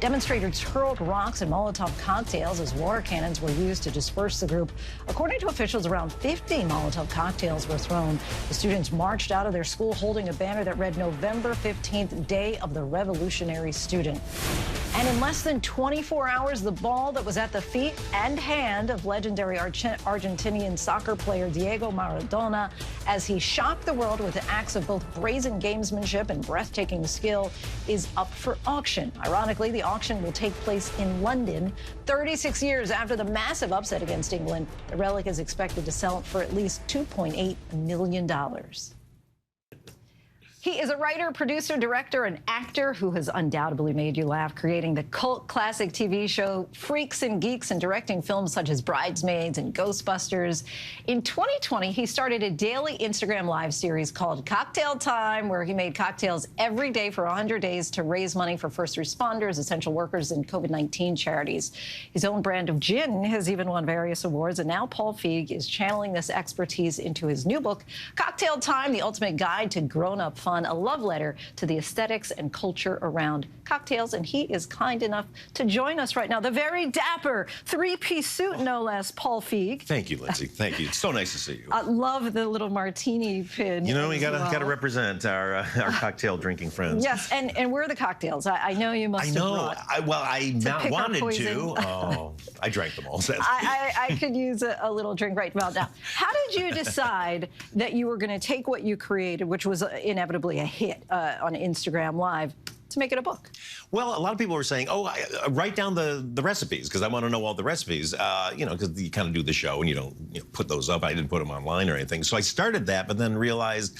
S2: Demonstrators hurled rocks and Molotov cocktails as water cannons were used to disperse the group. According to officials, around 50 Molotov cocktails were thrown. The students marched out of their school holding a banner that read November 15th, Day of the Revolutionary Student. And in less than 24 hours, the ball that was at the feet and hand of legendary Argentinian soccer player Diego Maradona, as he shocked the world with acts of both brazen gamesmanship and breathtaking skill, is up for auction. Ironically, the auction will take place in London 36 years after the massive upset against England. The relic is expected to sell for at least $2.8 million. He is a writer, producer, director, and actor who has undoubtedly made you laugh, creating the cult classic TV show Freaks and Geeks and directing films such as Bridesmaids and Ghostbusters. In 2020, he started a daily Instagram live series called Cocktail Time, where he made cocktails every day for 100 days to raise money for first responders, essential workers, and COVID-19 charities. His own brand of gin has even won various awards, and now Paul Feig is channeling this expertise into his new book, Cocktail Time, the ultimate guide to grown-up fun, a love letter to the aesthetics and culture around cocktails. And he is kind enough to join us right now. The very dapper three-piece suit, no less, Paul Feig.
S1: Thank you, Lindsay. Thank you. It's so nice to see you.
S2: I love the little martini pin.
S1: You know, we gotta represent our cocktail drinking friends.
S2: Yes, and where are the cocktails? I know you must have brought.
S1: I not wanted to. Oh, I drank them all.
S2: I could use a little drink right about now. How did you decide that you were going to take what you created, which was inevitably a hit on Instagram Live, to make it a book?
S1: Well, a lot of people were saying, oh, write down the recipes, because I want to know all the recipes, you know, because you kind of do the show and you don't put those up. I didn't put them online or anything. So I started that, but then realized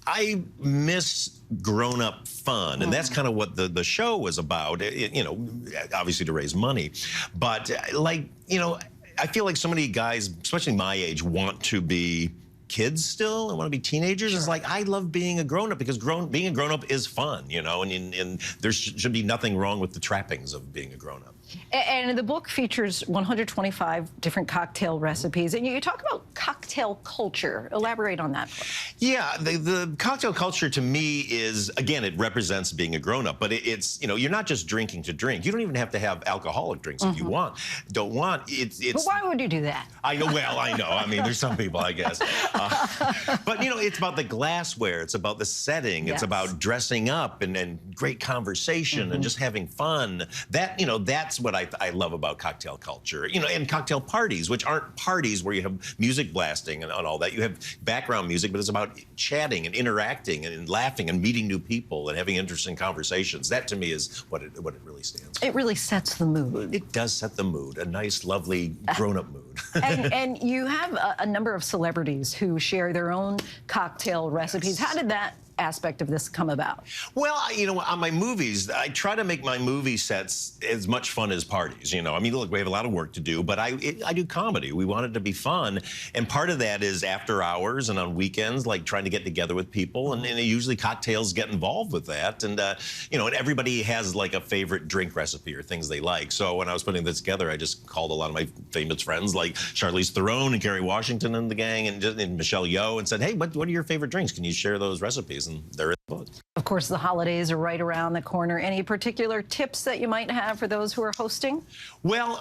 S1: I miss grown-up fun, and that's kind of what the show was about, you know, obviously to raise money. But, like, you know, I feel like so many guys, especially my age, want to be kids still and want to be teenagers. It's like, I love being a grown-up because being a grown-up is fun, you know, and there should be nothing wrong with the trappings of being a grown-up.
S2: And the book features 125 different cocktail recipes, and you talk about cocktail culture. Elaborate on that.
S1: Yeah, the cocktail culture to me is, again, it represents being a grown-up, but it's, you know, you're not just drinking to drink. You don't even have to have alcoholic drinks if you don't want. It's.
S2: But why would you do that?
S1: I know. Well, I know. I mean, there's some people, I guess. But, you know, it's about the glassware. It's about the setting.
S2: Yes.
S1: It's about dressing up and great conversation and just having fun. That, you know, that's what I love about cocktail culture. You know, and cocktail parties, which aren't parties where you have music blasting and all that. You have background music, but it's about chatting and interacting and laughing and meeting new people and having interesting conversations. That, to me, is what it really stands for.
S2: It really sets the mood.
S1: It does set the mood, a nice, lovely, grown-up mood.
S2: and you have a number of celebrities who share their own cocktail recipes. How did that aspect of this come about?
S1: Well, you know, on my movies, I try to make my movie sets as much fun as parties. You know, I mean, look, we have a lot of work to do, but I do comedy. We want it to be fun, and part of that is after hours and on weekends, like trying to get together with people, and usually cocktails get involved with that, and you know, and everybody has like a favorite drink recipe or things they like. So when I was putting this together, I just called a lot of my famous friends like Charlize Theron and Kerry Washington and the gang, and Michelle Yeoh, and said, hey, what are your favorite drinks? Can you share those recipes? And there it was.
S2: Of course, the holidays are right around the corner. Any particular tips that you might have for those who are hosting?
S1: Well,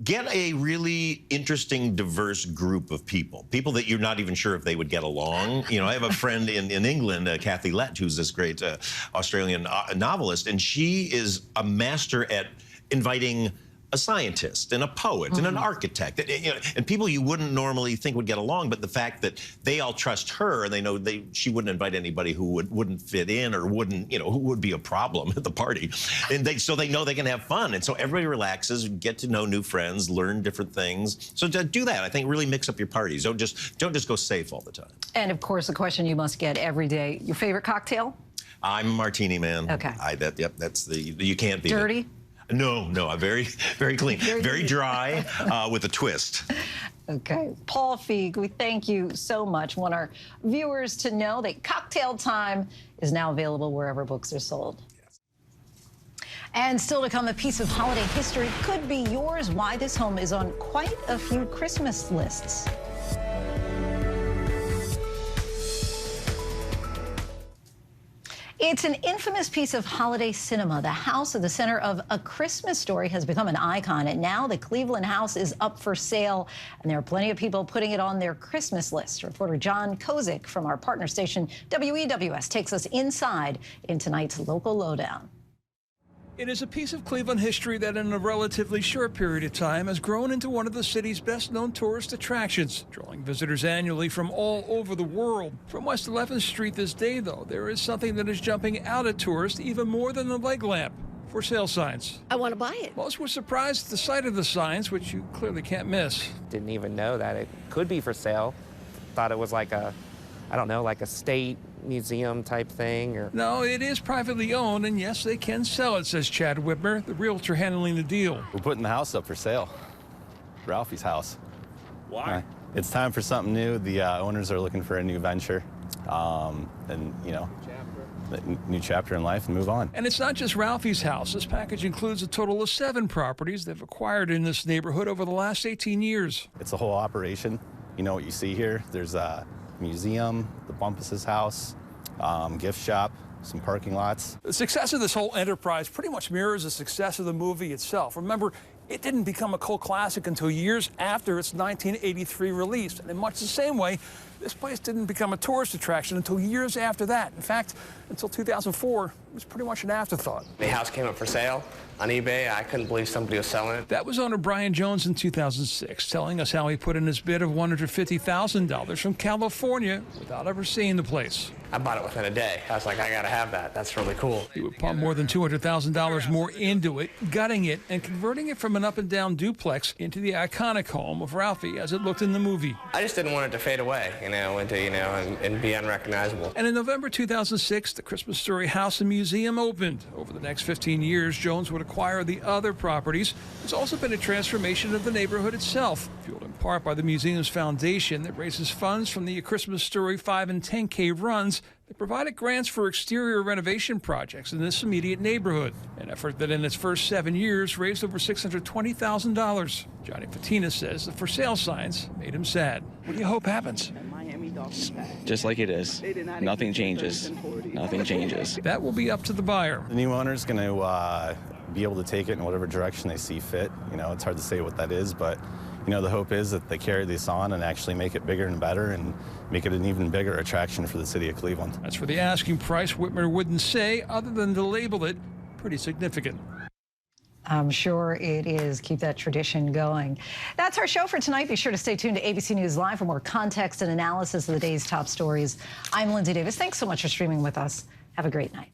S1: get a really interesting, diverse group of people that you're not even sure if they would get along. You know, I have a friend in England, Kathy Lett, who's this great Australian novelist, and she is a master at inviting a scientist and a poet and an architect, you know, and people you wouldn't normally think would get along, but the fact that they all trust her and they know she wouldn't invite anybody who wouldn't fit in or wouldn't, you know, who would be a problem at the party, and so they know they can have fun, and so everybody relaxes, get to know new friends, learn different things. So to do that, I think really mix up your parties. Don't just go safe all the time. And of course, the question you must get every day: your favorite cocktail? I'm a martini man. Okay. That's you can't beat it. Dirty? No, I'm very, very clean, very dry, with a twist. Okay. Paul Feig, we thank you so much. Want our viewers to know that Cocktail Time is now available wherever books are sold. Yes. And still to come, a piece of holiday history could be yours. Why this home is on quite a few Christmas lists. It's an infamous piece of holiday cinema. The house at the center of A Christmas Story has become an icon, and now the Cleveland house is up for sale, and there are plenty of people putting it on their Christmas list. Reporter John Kozik from our partner station WEWS takes us inside in tonight's Local Lowdown.
S3: It is a piece of Cleveland history that in a relatively short period of time has grown into one of the city's best-known tourist attractions, drawing visitors annually from all over the world. From West 11th Street this day, though, there is something that is jumping out at tourists even more than the leg lamp. For sale signs. I want to buy it. Most were surprised at the sight of the signs, which you clearly can't miss.
S9: Didn't even know that it could be for sale. Thought it was like a, I don't know, like a state museum type thing. Or
S3: No, it is privately owned, and yes, they can sell it, says Chad Whitmer, the realtor handling the deal.
S10: We're putting the house up for sale. Ralphie's house.
S3: Why?
S10: It's time for something new. The owners are looking for a new venture, and you know, a new chapter in life, and move on.
S3: And it's not just Ralphie's house. This package includes a total of 7 properties they've acquired in this neighborhood over the last 18 years.
S10: It's a whole operation. You know what you see here? There's a museum, the Bumpus's house, gift shop, some parking lots.
S3: The success of this whole enterprise pretty much mirrors the success of the movie itself. Remember, it didn't become a cult classic until years after its 1983 release. And in much the same way, this place didn't become a tourist attraction until years after that. In fact, until 2004, it was pretty much an afterthought.
S11: The house came up for sale on eBay. I couldn't believe somebody was selling it.
S3: That was owner Brian Jones in 2006, telling us how he put in his bid of $150,000 from California without ever seeing the place.
S11: I bought it within a day. I was like, I gotta have that. That's really cool.
S3: He would pump more than $200,000 more into it, gutting it and converting it from an up-and-down duplex into the iconic home of Ralphie as it looked in the movie.
S11: I just didn't want it to fade away, and be unrecognizable.
S3: And in November 2006, the Christmas Story House and Museum opened. Over the next 15 years, Jones would acquire the other properties. There's also been a transformation of the neighborhood itself, fueled in part by the museum's foundation that raises funds from the A Christmas Story 5 and 10K runs that provided grants for exterior renovation projects in this immediate neighborhood, an effort that in its first 7 years raised over $620,000. Johnny Patina says the for sale signs made him sad. What do you hope happens?
S13: Just like it is. Nothing changes. Nothing changes.
S3: That will be up to the buyer.
S10: The new owner's going to be able to take it in whatever direction they see fit. You know, it's hard to say what that is, but you know, the hope is that they carry this on and actually make it bigger and better and make it an even bigger attraction for the city of Cleveland.
S3: As for the asking price, Whitmer wouldn't say, other than to label it pretty significant.
S2: I'm sure it is. Keep that tradition going. That's our show for tonight. Be sure to stay tuned to ABC News Live for more context and analysis of the day's top stories. I'm Lindsay Davis. Thanks so much for streaming with us. Have a great night.